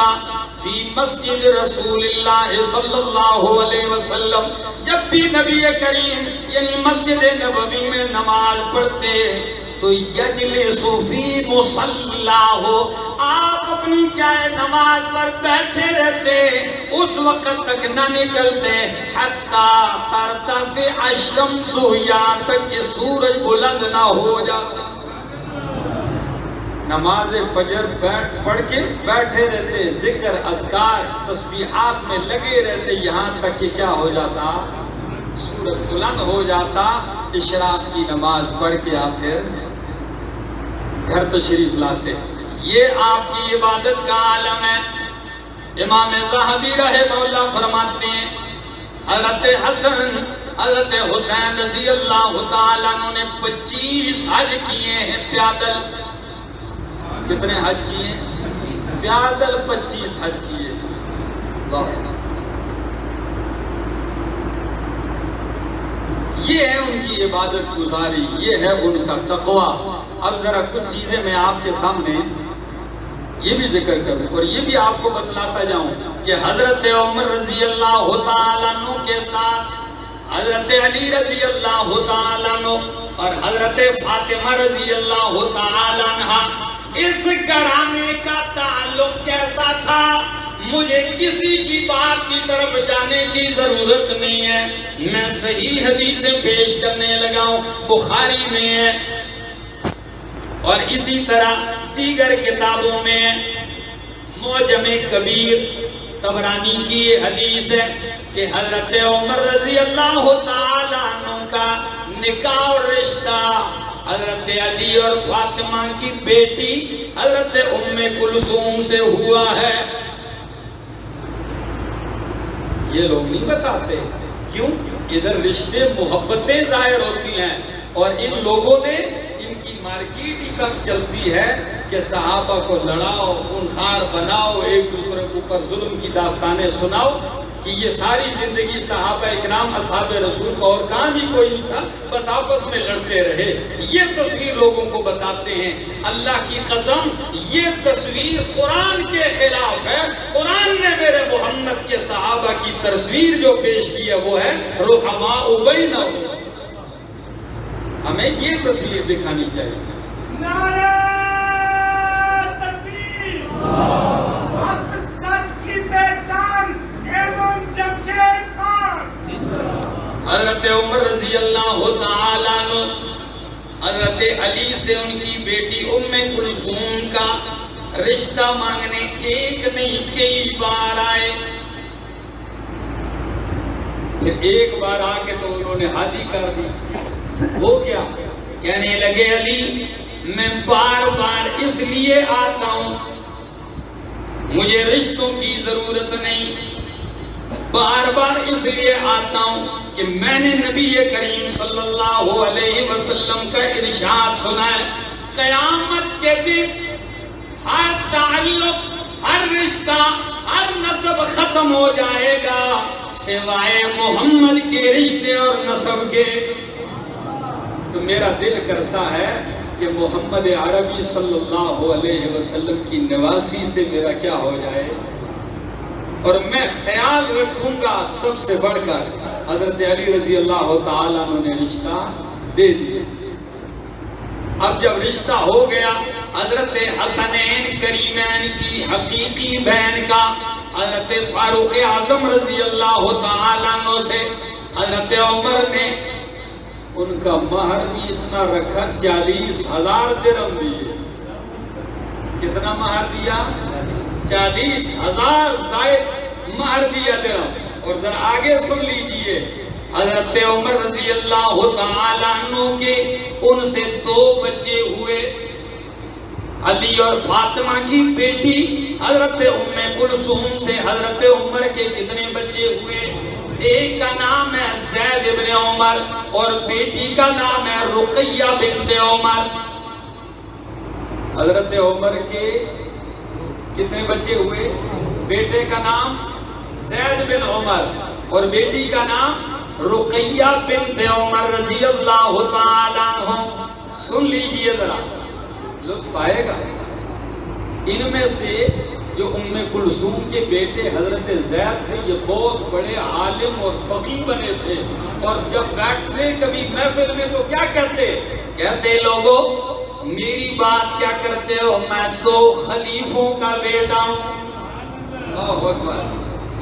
فی مسجد رسول اللہ صلی اللہ علیہ وسلم، جب بھی نبی کریم یعنی مسجد نبوی میں نماز پڑھتے تو یجلس فی مصلاہ، آپ اپنی جائے نماز پر بیٹھے رہتے، اس وقت تک نہ نکلتے حتی ترتفع الشمس، یہاں تک کہ سورج بلند نہ ہو جاتا۔ نماز فجر پڑھ کے بیٹھے رہتے، ذکر اذکار تسبیحات میں لگے رہتے، یہاں تک کہ کیا ہو جاتا، سورج بلند ہو جاتا۔ اشراق کی نماز پڑھ کے آپ پھر گھر تشریف لاتے۔ یہ آپ کی عبادت کا عالم ہے۔ امام ذہبی رحمہ اللہ فرماتے ہیں حضرت حسن حضرت حسین رضی اللہ تعالیٰ عنہ نے 25 حج کیے ہیں پیادل۔ کتنے حج کیے ہیں؟ پیادل 25 حج کیے ہیں۔ یہ ہے ان کی عبادت گزاری، یہ ہے ان کا تقوی۔ اب ذرا کچھ چیزیں میں آپ کے سامنے یہ بھی ذکر کروں اور یہ بھی آپ کو بتلاتا جاؤں کہ حضرت عمر رضی اللہ تعالیٰ عنہ کے ساتھ حضرت علی رضی اللہ تعالیٰ عنہ اور حضرت فاطمہ رضی اللہ تعالیٰ عنہ، اس گھرانے کا تعلق کیسا تھا مجھے کسی کی بات کی طرف جانے کی ضرورت نہیں ہے، میں صحیح حدیثیں پیش کرنے لگا ہوں، بخاری میں ہے اور اسی طرح دیگر کتابوں میں ہے۔ معجم کبیر طبرانی کی یہ حدیث ہے کہ حضرت عمر رضی اللہ تعالیٰ عنہ کا نکاح اور رشتہ حضرت علی اور فاطمہ کی بیٹی حضرت ام کلثوم سے ہوا ہے۔ یہ لوگ نہیں بتاتے، کیوں؟ ادھر رشتے محبتیں ظاہر ہوتی ہیں اور ان لوگوں نے ان کی مارکیٹ ہی تب چلتی ہے کہ صحابہ کو لڑاؤ، خونخوار بناؤ، ایک دوسرے کے اوپر ظلم کی داستانیں سناؤ، کہ یہ ساری زندگی صحابہ اکرام اصحاب رسول کا اور کام ہی کوئی نہیں تھا، بس آپس میں لڑتے رہے۔ یہ تصویر لوگوں کو بتاتے ہیں۔ اللہ کی قسم یہ تصویر قرآن کے خلاف ہے۔ قرآن نے میرے محمد کے صحابہ کی تصویر جو پیش کی ہے وہ ہے رحماء بینہم۔ ہمیں یہ تصویر دکھانی چاہیے۔ نعرہ تکبیر، حق سچ کی پہچان ایوم جمشید خان۔ حضرت عمر رضی اللہ تعالیٰ عنہ حضرت علی سے ان کی بیٹی ام کلثوم کا رشتہ مانگنے ایک نہیں کئی بار آئے۔ پھر ایک بار آ کے تو انہوں نے حادی کر دی۔ وہ کیا کہنے لگے، علی میں بار بار اس لیے آتا ہوں، مجھے رشتوں کی ضرورت نہیں، بار بار اس لیے آتا ہوں کہ میں نے نبی کریم صلی اللہ علیہ وسلم کا ارشاد سنا ہے، قیامت کے دن ہر تعلق، ہر رشتہ، ہر نسب ختم ہو جائے گا سوائے محمد کے رشتے اور نسب کے۔ تو میرا دل کرتا ہے کہ محمد عربی صلی اللہ علیہ وسلم کی نواسی سے میرا کیا ہو جائے، اور میں خیال رکھوں گا سب سے بڑھ کر حضرت علی رضی اللہ تعالیٰ عنہ نے رشتہ دے دیا۔ اب جب رشتہ ہو گیا حضرت حسنین کریمین کی حقیقی بہن کا حضرت فاروق اعظم رضی اللہ تعالیٰ عنہ سے حضرت عمر نے ان کا مہر بھی اتنا رکھا، 40,000 درہم دیے۔ کتنا مہر دیا؟ 40,000 زائد مہر دیا درہم۔ اور ذرا آگے سن لیجئے، حضرت عمر رضی اللہ تعالیٰ عنہ کے ان سے 2 بچے ہوئے، علی اور فاطمہ کی بیٹی حضرت ام کلثوم سے حضرت عمر کے کتنے بچے ہوئے؟ ایک کا نام ہے زید ابن عمر اور بیٹی کا نام ہے رقیہ بنت عمر۔ حضرت عمر کے کتنے بچے ہوئے؟ بیٹے کا نام زید بن عمر اور بیٹی کا نام رقیہ بنت عمر رضی اللہ تعالیٰ عنہ۔ سن لیجئے ذرا، لطف آئے گا۔ ان میں سے جو ام کلثوم کے بیٹے حضرت زید تھے، یہ بہت بڑے عالم اور فقیہ بنے تھے، اور جب بیٹھتے کبھی محفل میں تو کیا کہتے لوگوں میری بات کیا کرتے ہو، میں تو خلیفوں کا بیٹا ہوں۔ اللہ اکبر۔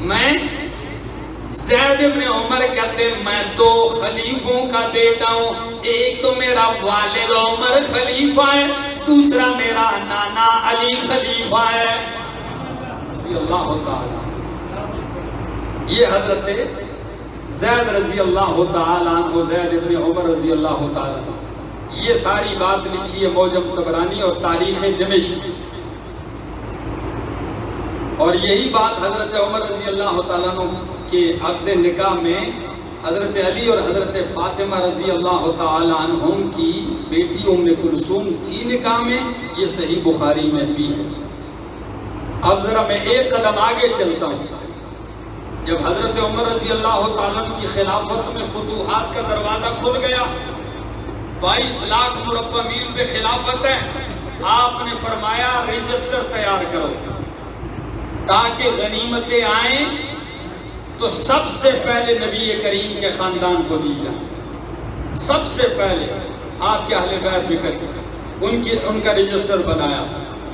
میں زید ابن عمر کہتے میں تو خلیفوں کا بیٹا ہوں، ایک تو میرا والد عمر خلیفہ ہے، دوسرا میرا نانا علی خلیفہ ہے رضی اللہ تعالی۔ یہ حضرت زید رضی اللہ تعالی عنہ، زید ابن عمر رضی اللہ تعالی عنہ، یہ ساری بات لکھی ہے معجم طبرانی اور تاریخ دمشق، اور یہی بات حضرت عمر رضی اللہ تعالیٰ عنہ کے عقد نکاح میں حضرت علی اور حضرت فاطمہ رضی اللہ تعالیٰ عنہم کی بیٹی ام کلثوم تھی نکاح میں، یہ صحیح بخاری میں بھی ہے۔ اب ذرا میں ایک قدم آگے چلتا ہوں۔ جب حضرت عمر رضی اللہ تعالیٰ عنہ کی خلافت میں فتوحات کا دروازہ کھل گیا، 22 لاکھ مربع میل پہ خلافت ہے، آپ نے فرمایا رجسٹر تیار کرو تاکہ غنیمتیں آئیں تو سب سے پہلے نبی کریم کے خاندان کو دی جائے، سب سے پہلے آپ کے اہل بیت ذکر ان کا رجسٹر بنایا،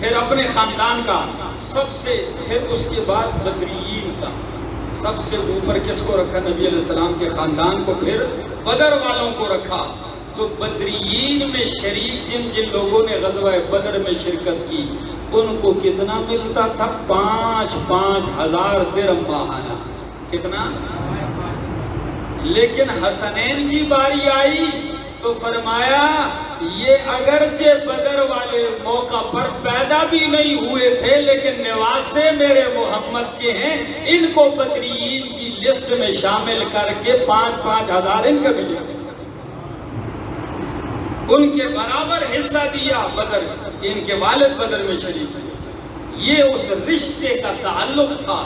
پھر اپنے خاندان کا سب سے، پھر اس کے بعد بدریین کا سب سے اوپر کس کو رکھا، نبی علیہ السلام کے خاندان کو، پھر بدر والوں کو رکھا۔ تو بدریین میں شریک جن لوگوں نے غزوہ بدر میں شرکت کی ان کو کتنا ملتا تھا؟ 5,000 درہم ماہانہ۔ کتنا؟ لیکن حسنین کی باری آئی تو فرمایا یہ اگرچہ بدر والے موقع پر پیدا بھی نہیں ہوئے تھے لیکن نواسے میرے محمد کے ہیں، ان کو بدریین کی لسٹ میں شامل کر کے 5,000 ان کا ملے، ان کے برابر حصہ دیا بدر کہ ان کے والد بدر میں شریک ہیں۔ یہ اس رشتے کا تعلق تھا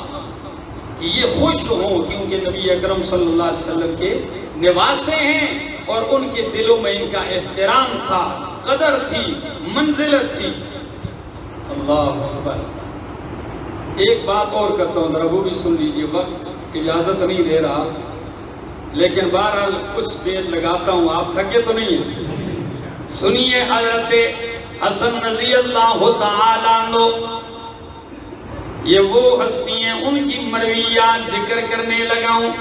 کہ یہ خوش ہوں کیونکہ نبی اکرم صلی اللہ علیہ وسلم کے نواسے ہیں، اور ان کے دلوں میں ان کا احترام تھا، قدر تھی، منزلت تھی۔ اللہ اکبر۔ ایک بات اور کرتا ہوں، ذرا وہ بھی سن لیجئے، وقت اجازت نہیں دے رہا لیکن بہرحال کچھ دیر لگاتا ہوں، آپ تھکے تو نہیں ہیں؟ سنیے، حضرت حسن رضی اللہ تعالیٰ عنہ، یہ وہ ہستی ہیں، ان کی مرویات ذکر کرنے لگا ہوں۔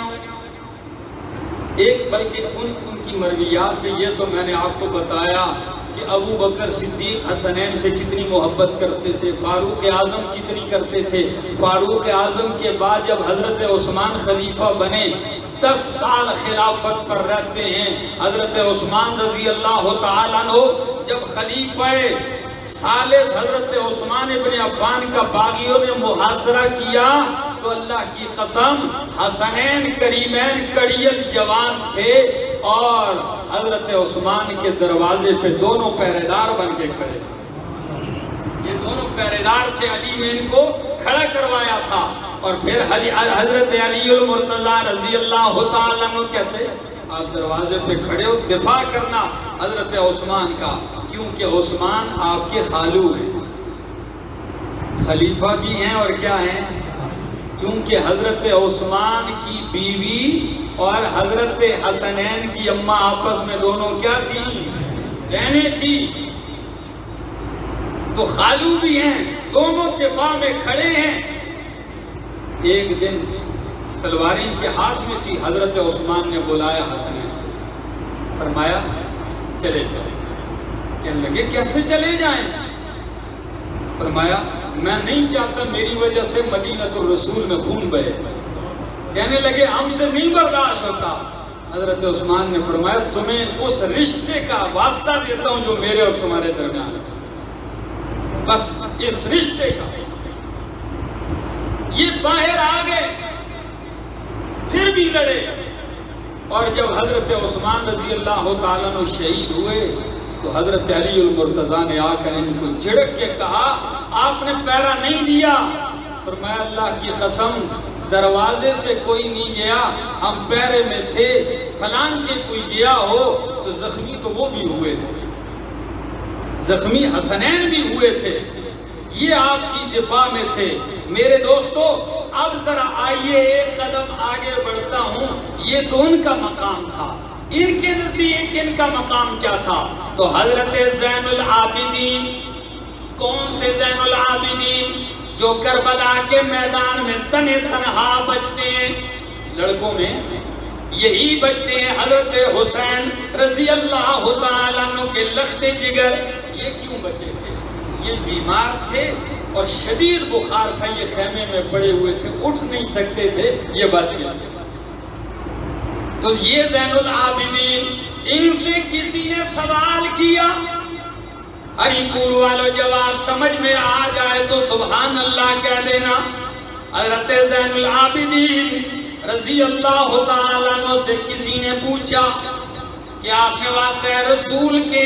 ایک بلکہ ان کی مرویات سے یہ تو میں نے آپ کو بتایا کہ ابو بکر صدیق حسنین سے کتنی محبت کرتے تھے، فاروق اعظم کتنی کرتے تھے۔ فاروق اعظم کے بعد جب حضرت عثمان خلیفہ بنے، 10 سال خلافت پر رہتے ہیں حضرت عثمان رضی اللہ تعالیٰ عنہ۔ جب خلیفہ ثالث حضرت عثمان ابن عفان کا باغیوں نے محاصرہ کیا تو اللہ کی قسم حسنین کریمین کڑیل جوان تھے، اور حضرت عثمان کے دروازے پہ دونوں پہرے دار بن کے کھڑے تھے۔ یہ دونوں پہرے دار تھے، علی نے ان کو کھڑا کروایا تھا، اور پھر حضرت علی المرتضیٰ رضی اللہ تعالیٰ عنہ کہتے آپ دروازے پہ کھڑے ہو، دفاع کرنا حضرت عثمان کا، کیونکہ عثمان آپ کے خالو ہیں، خلیفہ بھی ہیں اور کیا ہیں، چونکہ حضرت عثمان کی بیوی اور حضرت حسنین کی اماں آپس میں دونوں کیا تھی، بہنیں تھی، تو خالو بھی ہیں، دونوں دفاع میں کھڑے ہیں۔ ایک دن تلواریں ان کے ہاتھ میں تھی، حضرت عثمان نے بلایا حسنین، فرمایا چلے چلے، کہنے لگے کیسے چلے جائیں؟ فرمایا میں نہیں چاہتا میری وجہ سے مدینۃ الرسول میں خون بہے۔ کہنے لگے ہم سے نہیں برداشت ہوتا۔ حضرت عثمان نے فرمایا تمہیں اس رشتے کا واسطہ دیتا ہوں جو میرے اور تمہارے درمیان ہے، بس اس رشتے کا۔ یہ باہر آ گئے، پھر بھی لڑے، اور جب حضرت عثمان رضی اللہ تعالیٰ عنہ شہید ہوئے تو حضرت علی المرتضیٰ نے آ کر ان کو جھڑک کے کہا آپ نے پہرا نہیں دیا۔ فرمایا اللہ کی قسم دروازے سے کوئی نہیں گیا، ہم پہرے میں تھے، فلان کے کوئی گیا ہو تو زخمی تو وہ بھی ہوئے تھے، زخمی حسنین بھی ہوئے تھے۔ یہ آپ کی دفاع میں تھے۔ میرے دوستو اب ذرا آئیے ایک قدم آگے بڑھتا ہوں۔ یہ تو ان کا مقام تھا، ان کے نزدیک ان کا مقام کیا تھا؟ تو حضرت زین العابدین، کون سے زین العابدین؟ جو کربلا کے میدان میں تنے تنہا بچتے ہیں، لڑکوں میں یہی بچتے ہیں حضرت حسین رضی اللہ تعالیٰ عنہ کے لخت جگر۔ یہ کیوں بچے تھے؟ یہ بیمار تھے اور شدید بخار تھا، یہ خیمے میں پڑے ہوئے تھے، اٹھ نہیں سکتے تھے، یہ بچ گئے تھے۔ تو یہ زین العابدین، ان سے کسی نے سوال کیا، ہری پور والو جواب سمجھ میں آ جائے تو سبحان اللہ کہہ دینا۔ حضرت زین العابدین رضی اللہ تعالیٰ عنہ سے کسی نے پوچھا کہ آپ کے واسطے رسول کے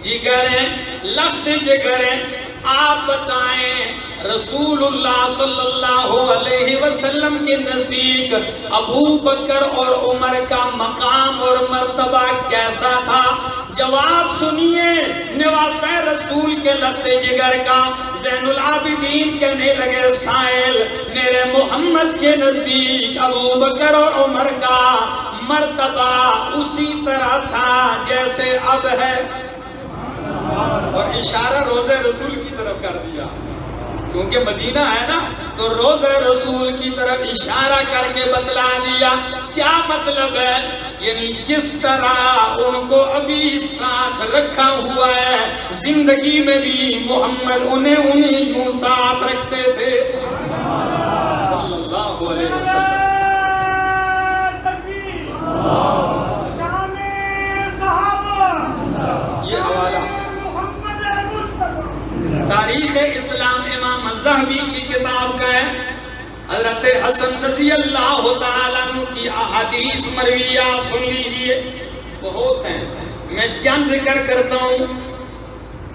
جگر ہیں، لخت جگر ہیں، آپ بتائیں رسول اللہ صلی اللہ علیہ وسلم کے نزدیک ابو بکر اور عمر کا مقام اور مرتبہ کیسا تھا؟ جواب سنیے نواسہ رسول کے لخت جگر کا۔ زین العابدین کہنے لگے سائل، میرے محمد کے نزدیک ابو بکر اور عمر کا مرتبہ اسی طرح تھا جیسے اب ہے، اور اشارہ روضہ رسول کی طرف کر دیا، کیونکہ مدینہ ہے نا، تو روضہ رسول کی طرف اشارہ کر کے بتلا دیا۔ کیا مطلب ہے؟ یعنی جس طرح ان کو ابھی ساتھ رکھا ہوا ہے، زندگی میں بھی محمد انہیں یوں ساتھ رکھتے تھے صلی اللہ علیہ وسلم۔ یہ حوالہ تاریخ اسلام امام الذہبی کی کتاب کا ہے۔ حضرت حسن رضی اللہ تعالیٰ عنہ کی احادیث مرویات سن لیجئے، بہت ہیں، میں چند ذکر کرتا ہوں۔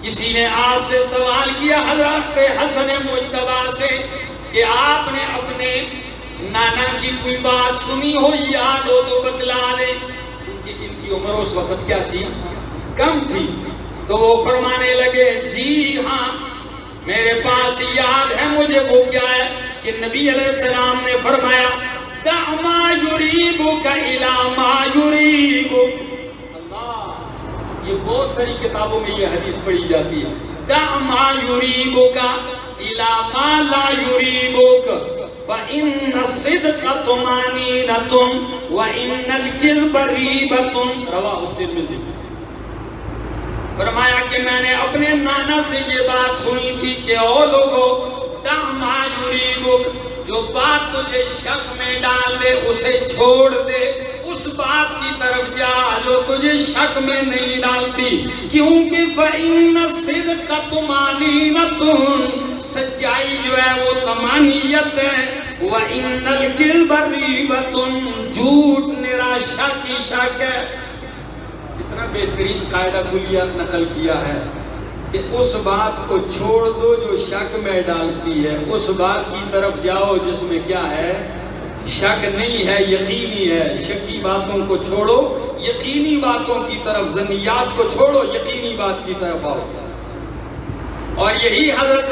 کسی نے آپ سے سوال کیا حضرت حسن مجتبیٰ سے کہ آپ نے اپنے نانا کی کوئی بات سنی ہو، یاد ہو تو بتلا دیں، کیونکہ ان کی عمر اس وقت کیا تھی؟ کم تھی۔ تو وہ فرمانے لگے جی ہاں میرے پاس یاد ہے مجھے۔ وہ کیا ہے کہ نبی علیہ السلام نے فرمایا دع ما یریبک الی ما یریبک۔ اللہ، یہ بہت ساری کتابوں میں یہ حدیث پڑھی جاتی ہے، دع ما یریبک الی ما لا یریبک فإن الصدق طمأنینۃ وإن الکذب ریبۃ، رواہ الترمذی۔ فرمایا کہ میں نے اپنے نانا سے یہ بات سنی تھی کہ او لوگو دع ما یریبک، جو بات تجھے شک میں ڈال دے اسے چھوڑ دے، اس بات کی طرف جا جو تجھے شک میں نہیں ڈالتی، کیونکہ فإن الصدق طمأنینۃ، سچائی جو ہے وہ طمانیت ہے، وإن الکذب ریبۃ، جھوٹ نراشا کی شک ہے۔ اتنا بہترین قاعدہ کلیات نقل کیا ہے کہ اس بات کو چھوڑ دو جو شک میں ڈالتی ہے، اس بات کی طرف جاؤ جس میں کیا ہے؟ شک نہیں ہے، یقینی ہے۔ شکی باتوں کو چھوڑو، یقینی باتوں کی طرف، ظنیات کو چھوڑو، یقینی بات کی طرف آؤ۔ اور یہی حضرت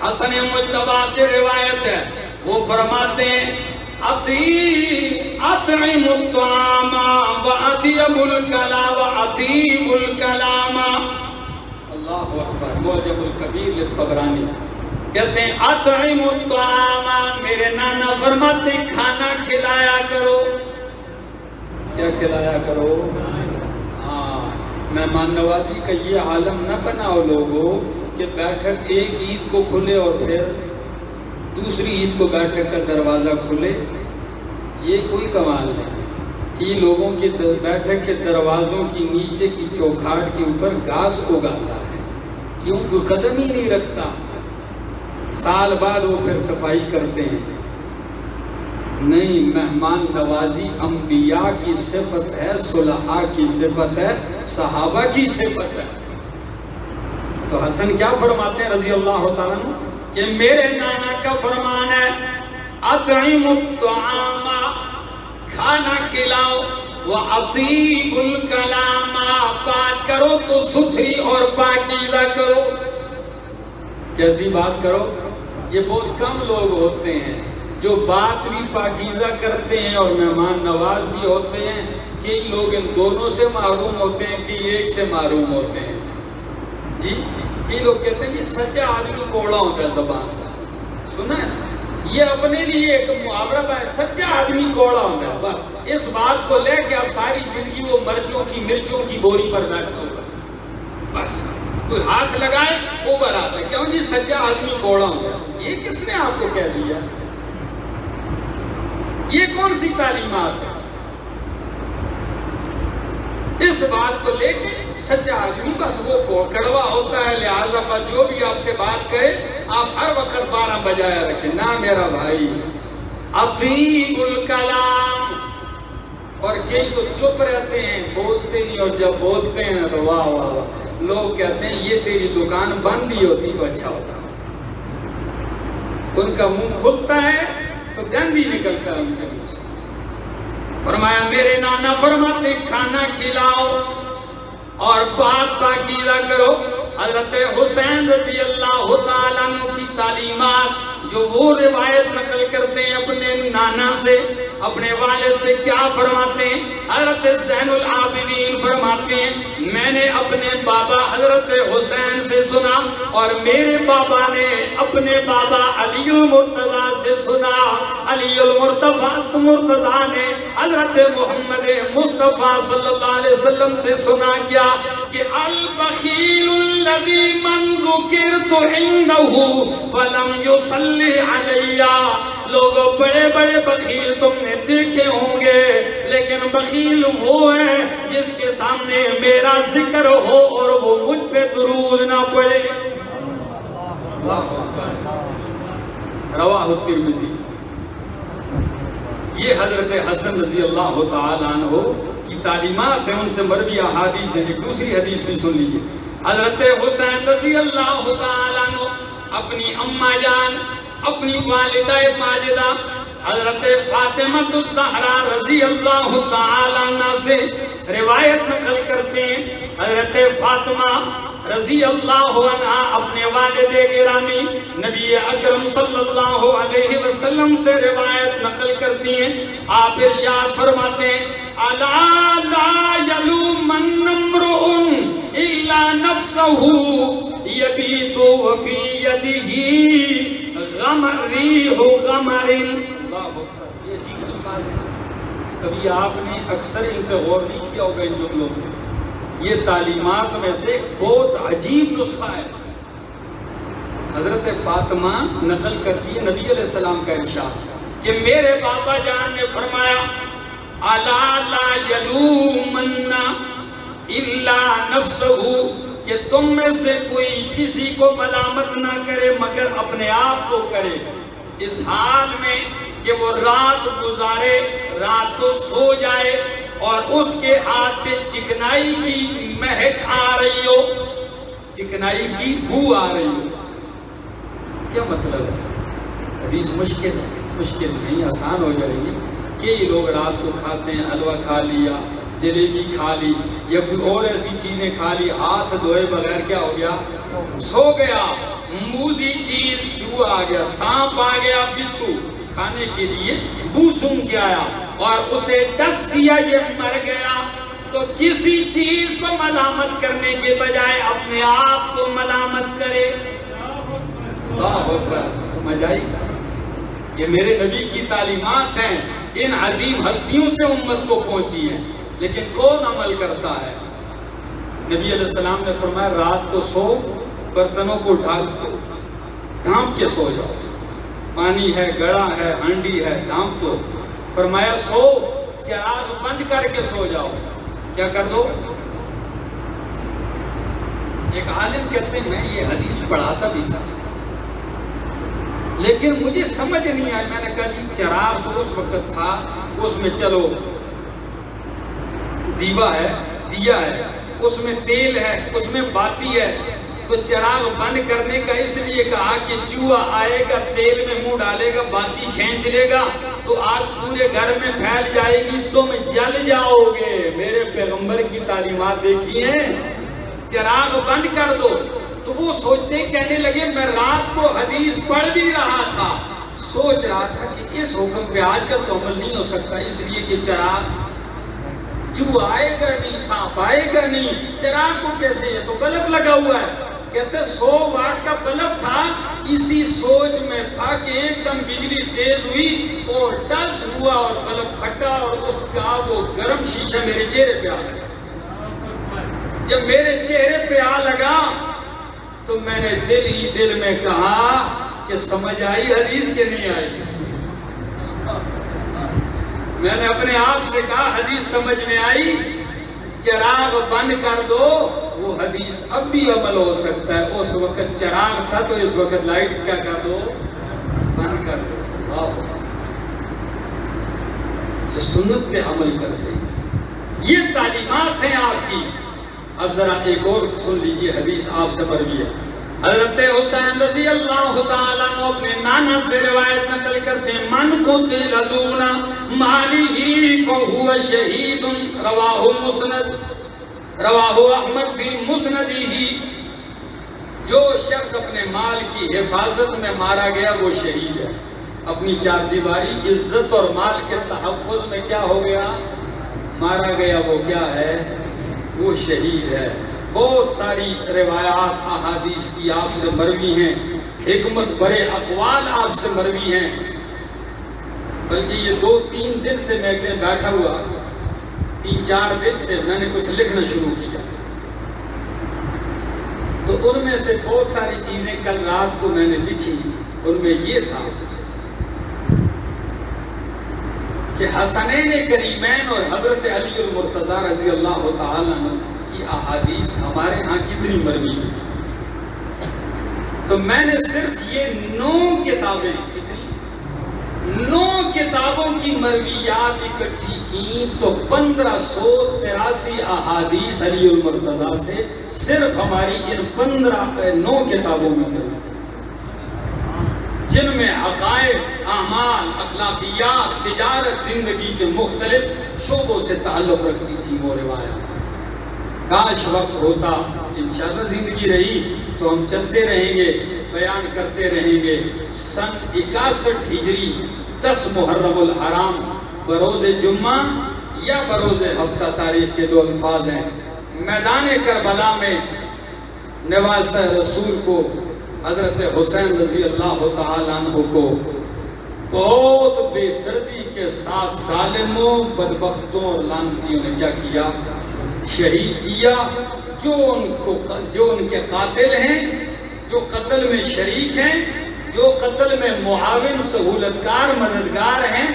حسن مجتبیٰ سے روایت ہے، وہ فرماتے ہیں اطعم الطعام واطیب الکلام واطیب الکلام۔ اللہ اکبر، معجم الکبیر للطبرانی کہتے ہیں اطعم الطعام، میرے نانا فرماتے کھانا کھلایا کرو۔ کیا کھلایا کرو؟ ہاں، مہمان نوازی کا یہ عالم نہ بناؤ لوگوں کہ بیٹھک ایک عید کو کھلے اور پھر دوسری عید کو بیٹھک کا دروازہ کھلے، یہ کوئی کمال نہیں کہ لوگوں کی بیٹھک کے دروازوں کی نیچے کی چوکھاٹ کے اوپر گھاس اگاتا ہے، کیوں؟ کوئی قدم ہی نہیں رکھتا، سال بعد وہ پھر صفائی کرتے ہیں۔ نہیں، مہمان نوازی انبیاء کی صفت ہے، صلحاء کی صفت ہے، صحابہ کی صفت ہے۔ تو حسن کیا فرماتے ہیں رضی اللہ تعالیٰ عنہ کہ میرے نانا کا فرمان ہے اطعم الطعام، کھانا کھلاؤ، واطیب الکلام، بات کرو تو ستھری اور پاکیزہ کرو۔ کیسی بات کرو. یہ بہت کم لوگ ہوتے ہیں جو بات بھی پاکیزہ کرتے ہیں اور مہمان نواز بھی ہوتے ہیں. کئی لوگ ان دونوں سے محروم ہوتے ہیں، کئی ایک سے محروم ہوتے ہیں. جی کئی لوگ کہتے ہیں یہ سچا آدمی کوڑا ہوتا ہے زبان کا. سنا ہے یہ اپنے لیے ایک محاورہ ہے، سچا آدمی کوڑا ہوتا ہے. بس اس بات کو لے کے اب ساری زندگی وہ مرچوں کی بوری پر بیٹھا ہوگا. بس کوئی ہاتھ لگائے اوپر آتا ہے. کیوں جی سچا آدمی کوڑا ہوتا ہے. یہ کس نے آپ کو کہہ دیا؟ یہ کون سی تعلیمات ہے؟ اس بات کو لے کے سچا آدمی بس وہ کڑوا ہوتا ہے. لہٰذا بس جو بھی آپ سے بات کرے آپ ہر وقت 12 بجایا رکھیں. نہ میرا بھائی اطیب الکلام. اور کئی تو چپ رہتے ہیں، بولتے نہیں، اور جب بولتے ہیں تو واہ واہ واہ. لوگ کہتے ہیں یہ تیری دکان بند ہی ہوتی تو اچھا ہوتا. ان کا منہ کھلتا ہے تو گند ہی نکلتا ہے ان کے منہ سے. فرمایا میرے نانا فرماتے کھانا کھلاؤ اور بات پاکیزہ کرو. حضرت حسین رضی اللہ تعالیٰ عنہ کی تعلیمات جو وہ روایت نقل کرتے ہیں اپنے نانا سے، اپنے والد سے، کیا فرماتے ہیں؟ حضرت زین العابدین فرماتے ہیں میں نے اپنے بابا حضرت حسین سے سنا اور میرے بابا نے اپنے بابا علی المرتضیٰ سے سنا. علی المرتضیٰ نے حضرت محمد مصطفیٰ صلی اللہ علیہ وسلم سے سنا کیا کہ البخیل الذی من ذکرت عنده فلم یصلی علی. لوگوں بڑے بڑے بخیل تم نے دیکھے ہوں گے، لیکن بخیل وہ ہے جس کے سامنے میرا ذکر ہو اور وہ مجھ پہ درود نہ پڑے. رواہ الترمذی. یہ حضرت حسن رضی اللہ تعالیٰ عنہ کی تعلیمات ہیں، ان سے مروی احادیث ہیں. ایک دوسری حدیث بھی سن لیجیے. حضرت حسین رضی اللہ تعالیٰ عنہ اپنی اماں جان، اپنی والدہ ماجدہ حضرت فاطمہ الزہرا رضی اللہ تعالیٰ عنہ سے روایت نقل کرتے ہیں. حضرت فاطمہ رضی اللہ عنہ اپنے والد گرامی نبی اکرم صلی اللہ علیہ وسلم سے روایت نقل کرتی ہیں. آپ ارشاد فرماتے ہیں الا لا یلومن امرؤ الا نفسہ یبیت وفی یدہ غمر ریح غمر. یہ عجیب الفاظ ہے. کبھی آپ نے اکثر ان پہ غور نہیں کیا ہوگا ان جملوں میں. یہ تعلیمات میں سے بہت عجیب نسخہ ہے. حضرت فاطمہ نقل کرتی ہے نبی علیہ السلام کا ارشاد کہ میرے بابا جان نے فرمایا الا لا یلومن الا نفسہ، کہ تم میں سے کوئی کسی کو ملامت نہ کرے مگر اپنے آپ کو کرے. اس حال میں کہ وہ رات گزارے، رات کو سو جائے اور اس کے ہاتھ سے چکنائی کی مہک آ رہی ہو، چکنائی کی بو آ رہی ہو. کیا مطلب ہے؟ حدیث مشکل نہیں، آسان ہو جائے گی. کئی لوگ رات کو کھاتے ہیں، حلوہ کھا لیا، جلیبی کھا لی یا کوئی اور ایسی چیزیں کھا لی، ہاتھ دھوئے بغیر کیا ہو گیا؟ سو گیا. موذی چیز چوہا آ گیا، سانپ آ گیا، بچھو کھانے کے لیے بو سونگھ کے آیا اور اسے ڈس دیا، یہ مر گیا. تو کسی چیز کو ملامت کرنے کے بجائے اپنے آپ کو ملامت کرے. اللہ اکبر. سمجھ آئی؟ یہ میرے نبی کی تعلیمات ہیں، ان عظیم ہستیوں سے امت کو پہنچی ہیں. لیکن کون عمل کرتا ہے؟ نبی علیہ السلام نے فرمایا رات کو سو، برتنوں کو ڈھانپ کے سو جاؤ. پانی ہے، گڑا ہے، ہانڈی ہے، ڈھانپ دو. فرمایا سو، چراغ بند کر کے سو جاؤ. کیا کر دو؟ ایک عالم کہتے ہیں میں یہ حدیث پڑھاتا بھی تھا لیکن مجھے سمجھ نہیں آئی. میں نے کہا جی چراغ تو اس وقت تھا، اس میں چلو دیوا ہے، دیا ہے، اس میں تیل ہے، اس میں باتی ہے. تو چراغ بند کرنے کا اس لیے کہا کہ چوہا آئے گا، تیل میں منہ ڈالے گا، باتی کھینچ لے گا تو آگ پورے گھر میں پھیل جائے گی، تم جل جاؤ گے. میرے پیغمبر کی تعلیمات دیکھی ہیں. چراغ بند کر دو. تو وہ سوچتے کہنے لگے میں رات کو حدیث پڑھ بھی رہا تھا، سوچ رہا تھا کہ اس حکم پہ آج کل تو عمل نہیں ہو سکتا، اس لیے کہ چراغ جو آئے گا نہیں، سانپ آئے گا نہیں، چراغ کو کیسے، یہ تو بلب لگا ہوا ہے۔ کہتے 100 واٹ کا بلب تھا، اسی سوچ میں تھا کہ ایک دم بجلی تیز ہوئی اور ڈز ہوا اور بلب پھٹا اور اس کا وہ گرم شیشہ میرے چہرے پہ آ لگا۔ جب میرے چہرے پہ آ لگا تو میں نے دل ہی دل میں کہا کہ سمجھ آئی حدیث کہ نہیں آئی؟ میں نے اپنے آپ سے کہا حدیث سمجھ میں آئی، چراغ بند کر دو، وہ حدیث اب بھی عمل ہو سکتا ہے۔ اس وقت چراغ تھا تو اس وقت لائٹ کیا کر دو، بند کر دو۔ جو سنت پہ عمل کرتے ہیں، یہ تعلیمات ہیں آپ کی۔ اب ذرا ایک اور سن لیجئے، حدیث آپ سے مروی ہے۔ حضرت حسین رضی اللہ تعالیٰ عنہ اپنے نانا سے روایت نقل کرتے ہیں، من قتل دون مالہ فہو شہید، رواہ مسند، رواہ احمد فی مسندہ۔ جو شخص اپنے مال کی حفاظت میں مارا گیا وہ شہید ہے۔ اپنی چار دیواری عزت اور مال کے تحفظ میں کیا ہو گیا، مارا گیا، وہ کیا ہے، وہ شہید ہے۔ بہت ساری روایات احادیث کی آپ سے مروی ہیں، حکمت برے اقوال آپ سے مروی ہیں۔ بلکہ یہ 2-3 دن سے میں ایک دن بیٹھا ہوا، 3-4 دن سے میں نے کچھ لکھنا شروع کیا، تو ان میں سے بہت ساری چیزیں کل رات کو میں نے لکھی۔ ان میں یہ تھا کہ حسنین کریمین اور حضرت علی المرتضیٰ رضی اللہ تعالیٰ عنہ کی احادیث ہمارے ہاں کتنی مروی ہیں۔ تو میں نے صرف یہ 9 کتابیں، کتنی 9 کتابوں کی مرویات اکٹھی کی تو 1583 احادیث علی المرتضیٰ سے صرف ہماری ان 9 کتابوں میں مروی، جن میں عقائد، اعمال، اخلاقیات، تجارت، زندگی کے مختلف شعبوں سے تعلق رکھتی تھی وہ روایات۔ کاش وقت ہوتا، انشاءاللہ زندگی رہی تو ہم چلتے رہیں گے، بیان کرتے رہیں گے۔ سن 61 ہجری 10 محرم الحرام بروز جمعہ یا بروز ہفتہ تاریخ کے 2 الفاظ ہیں۔ میدان کربلا میں نواسہ رسول کو، حضرت حسین رضی اللہ تعالیٰ عنہ کو بہت بے دردی کے ساتھ ظالموں، بدبختوں اور لعنتیوں نے کیا کیا، شہید کیا۔ جو ان کے قاتل ہیں، جو قتل میں شریک ہیں، جو قتل میں معاون، سہولتکار، مددگار ہیں،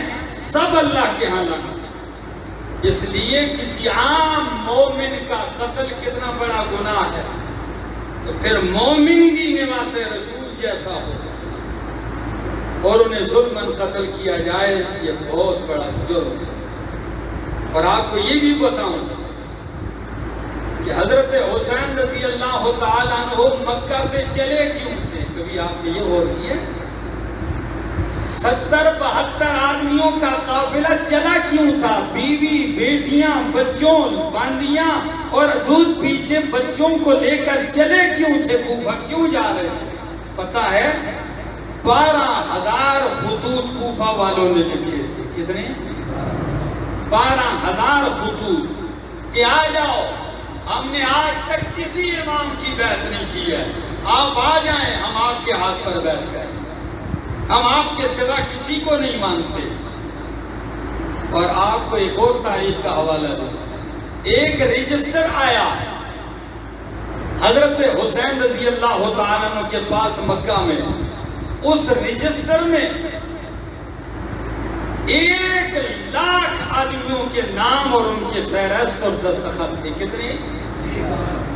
سب اللہ کے ہاں لعنت۔ اس لیے کسی عام مومن کا قتل کتنا بڑا گناہ ہے، تو پھر مومن بھی نواز رسول جیسا ہوگا اور انہیں ظلماً قتل کیا جائے، یہ بہت بڑا جرم ہے۔ اور آپ کو یہ بھی بتاؤں کہ حضرت حسین رضی اللہ تعالیٰ عنہ مکہ سے چلے کیوں تھے؟ کبھی آپ نے یہ غور کیا؟ 70-72 آدمیوں کا قافلہ چلا کیوں تھا؟ بیوی، بیٹیاں، بچوں، باندیاں اور دودھ پیچھے بچوں کو لے کر چلے کیوں تھے؟ کوفہ کیوں جا رہے تھے؟ پتہ ہے 12,000 خطوط کوفہ والوں نے لکھے تھے۔ کتنے؟ 12,000 خطوط کہ آ جاؤ، ہم نے آج تک کسی امام کی بیعت نہیں کی ہے، آپ آ جائیں، ہم آپ کے ہاتھ پر بیعت کریں، ہم آپ کے سوا کسی کو نہیں مانتے۔ اور آپ کو ایک اور تاریخ کا حوالہ دوں، ایک رجسٹر آیا حضرت حسین رضی اللہ تعالیٰ عنہ کے پاس مکہ میں، اس رجسٹر میں 1,00,000 آدمیوں کے نام اور ان کے فہرست اور دستخط تھے۔ کتنے؟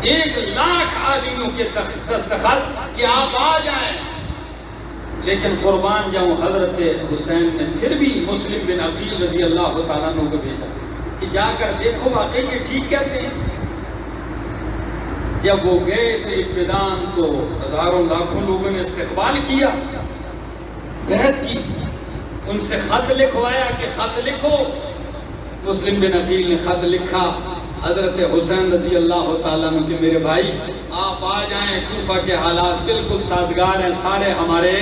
1,00,000 آدمیوں کے دستخط کہ آپ آ جائیں۔ لیکن قربان جاؤں، حضرت حسین نے پھر بھی مسلم بن عقیل رضی اللہ تعالیٰ عنہ کو بھیجا کہ جا کر دیکھو واقعی یہ ٹھیک کہتے ہیں۔ جب وہ گئے تو ابتداءً تو ہزاروں لاکھوں لوگوں نے استقبال کیا، بیعت کی، ان سے خط لکھوایا کہ خط لکھو۔ مسلم بن عقیل نے خط لکھا، حضرت حسین رضی اللہ تعالیٰ عنہ کہ میرے بھائی آپ آ جائیں، کوفہ کے حالات بالکل سازگار ہیں، سارے ہمارے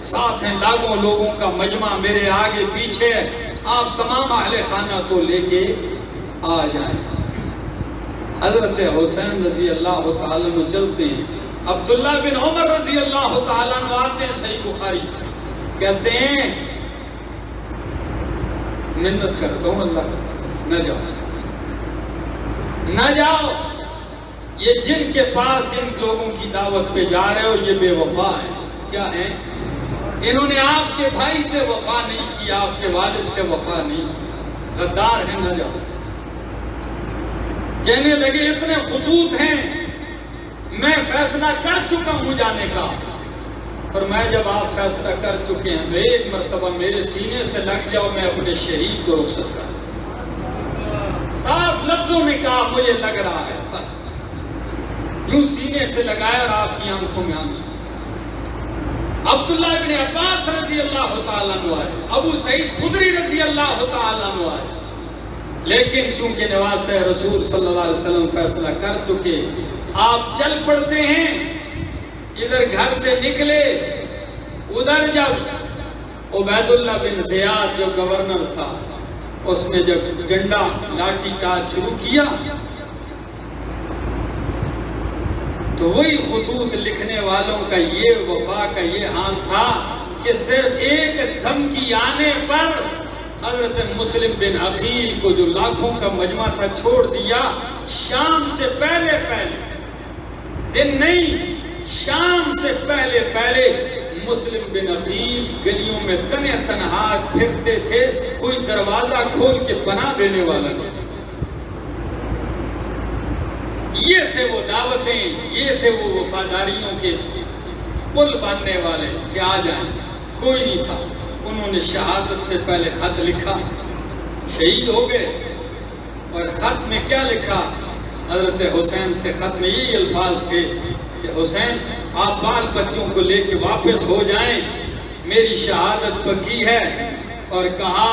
ساتھ ہیں، لاکھوں لوگوں کا مجمع میرے آگے پیچھے ہے، آپ تمام اہل خانہ کو لے کے آ جائیں۔ حضرت حسین رضی اللہ تعالیٰ عنہ چلتے ہیں، عبداللہ بن عمر رضی اللہ تعالیٰ عنہ آتے ہیں، صحیح بخاری کہتے ہیں منت کرتا ہوں اللہ نہ جاؤ نہ جاؤ، یہ جن کے پاس جن لوگوں کی دعوت پہ جا رہے ہو یہ بے وفا ہے۔ کیا ہے؟ انہوں نے آپ کے بھائی سے وفا نہیں کی، آپ کے والد سے وفا نہیں کی، غدار ہیں، نہ جاؤ۔ کہنے لگے اتنے خطوط ہیں، میں فیصلہ کر چکا ہوں جانے کا۔ فرمایا جب آپ فیصلہ کر چکے ہیں تو ایک مرتبہ میرے سینے سے لگ جاؤ، میں اپنے شہید کو رخصت کر۔ صاف لفظوں میں کہا مجھے لگ رہا ہے، بس یوں سینے سے لگایا اور آپ کی آنکھوں میں آنسو۔ عبداللہ بن عباس رضی اللہ تعالیٰ عنہ آئے، ابو سعید خدری رضی اللہ تعالیٰ عنہ آئے، لیکن چونکہ نواز رسول صلی اللہ علیہ وسلم فیصلہ کر چکے، آپ چل پڑتے ہیں۔ ادھر گھر سے نکلے، ادھر جب عبید اللہ بن زیاد جو گورنر تھا اس نے جب ڈنڈا لاٹھی چارج شروع کیا تو وہی خطوط لکھنے والوں کا یہ وفا کا یہ حال تھا کہ صرف ایک دھمکی آنے پر حضرت مسلم بن عقیل کو جو لاکھوں کا مجمع تھا چھوڑ دیا۔ شام سے پہلے دن نہیں، شام سے پہلے مسلم بن عقیل گلیوں میں تنے تنہا پھرتے تھے، کوئی دروازہ کھول کے پناہ دینے والا نہیں۔ یہ تھے وہ دعوتیں، یہ تھے وہ وفاداریوں کے پل باندھنے والے کہ آ جائیں، کوئی نہیں تھا۔ انہوں نے شہادت سے پہلے خط لکھا، شہید ہو گئے، اور خط میں کیا لکھا؟ حضرت حسین سے خط میں یہی الفاظ تھے کہ حسین آپ بال بچوں کو لے کے واپس ہو جائیں، میری شہادت پکی ہے۔ اور کہا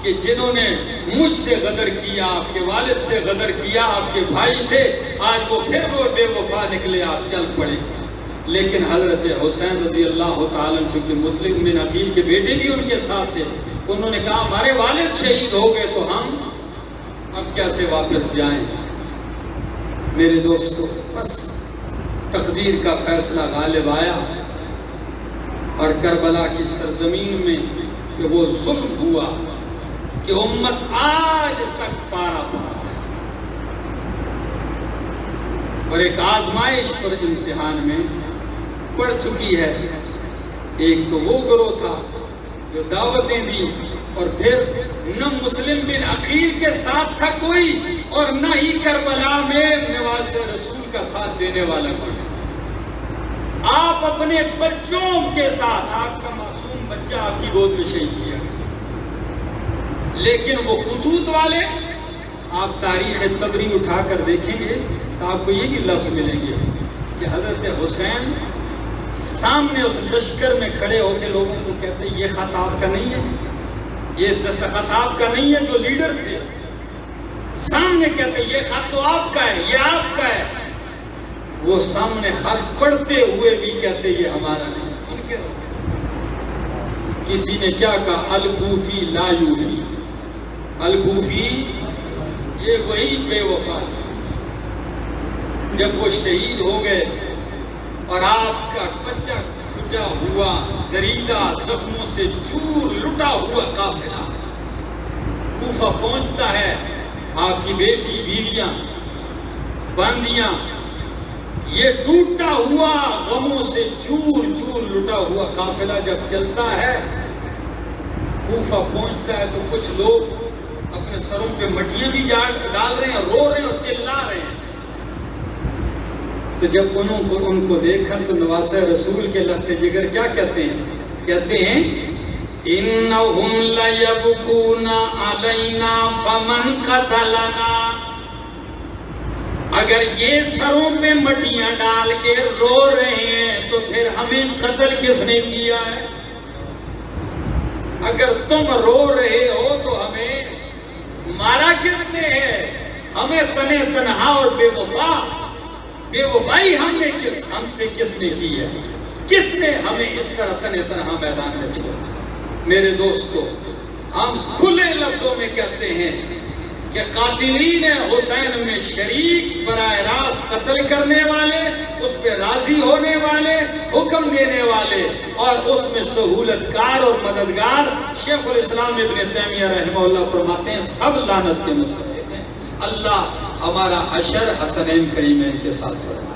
کہ جنہوں نے مجھ سے غدر کیا، آپ کے والد سے غدر کیا، آپ کے بھائی سے، آج وہ پھر وہ بے وفا نکلے، آپ چل پڑے۔ لیکن حضرت حسین رضی اللہ تعالیٰ چونکہ مسلم بن عقیل کے بیٹے بھی ان کے ساتھ تھے، انہوں نے کہا ہمارے والد شہید ہو گئے تو ہم اب کیسے واپس جائیں؟ میرے دوستو، بس تقدیر کا فیصلہ غالب آیا، اور کربلا کی سرزمین میں کہ وہ ظلم ہوا کہ امت آج تک پارا ہے، اور ایک آزمائش پر امتحان میں پڑ چکی ہے۔ ایک تو وہ گروہ تھا جو دعوتیں دی، اور پھر نہ مسلم بن عقیل کے ساتھ تھا کوئی، اور نہ ہی کربلا میں نواز رسول کا ساتھ دینے والا کوئی۔ آپ اپنے بچوں کے ساتھ، آپ کا معصوم بچہ آپ کی گود میں شہید کیا، لیکن وہ خطوط والے، آپ تاریخ طبری اٹھا کر دیکھیں گے تو آپ کو یہ بھی لفظ ملیں گے کہ حضرت حسین سامنے اس لشکر میں کھڑے ہو کے لوگوں کو کہتے ہیں یہ خط آپ کا نہیں ہے، یہ دستخط آپ کا نہیں ہے، جو لیڈر تھے سامنے کہتے ہیں یہ خط تو آپ کا ہے، یہ آپ کا ہے۔ وہ سامنے خط پڑھتے ہوئے بھی کہتے یہ ہمارا نہیں۔ ان کے کسی نے کیا کہا؟ الکوفی لا یوفی، الکوفی یہ وہی بے وفا تھا۔ جب وہ شہید ہو گئے اور آپ کا بچہ کھچا ہوا، دریدہ زخموں سے چور لٹا ہوا قافلہ کوفہ پہنچتا ہے، آپ کی بیٹی، بیویاں، باندیاں، یہ ٹوٹا ہوا غموں سے چور چور لٹا ہوا قافلہ جب چلتا ہے، کوفہ پہنچتا ہے تو کچھ لوگ اپنے سروں پہ مٹیاں بھی ڈال رہے ہیں، رو رہے ہیں اور چلا رہے ہیں۔ تو جب ان کو دیکھا تو نواز رسول کے لخت جگر کیا کہتے ہیں؟ کہتے ہیں انہم لیبکون علینا فمن قتلنا، اگر یہ سروں پہ مٹیاں ڈال کے رو رہے ہیں تو پھر ہمیں قتل کس نے کیا ہے؟ اگر تم رو رہے ہو تو ہمیں مارا کس نے ہے؟ ہمیں تنے تنہا اور بے وفائی ہم سے کس نے کی ہے؟ کس نے ہمیں اس طرح تنے تنہا میدان میں چھوڑا؟ میرے دوستو، ہم کھلے لفظوں میں کہتے ہیں کہ قاتلین حسین میں شریک، براہ راست قتل کرنے والے، اس پہ راضی ہونے والے، حکم دینے والے، اور اس میں سہولت کار اور مددگار شیخ الاسلام ابن تیمیہ رحمہ اللہ فرماتے ہیں سب لعنت کے مستحق ہیں۔ اللہ ہمارا حشر حسنین کریمین کے ساتھ فرمائے۔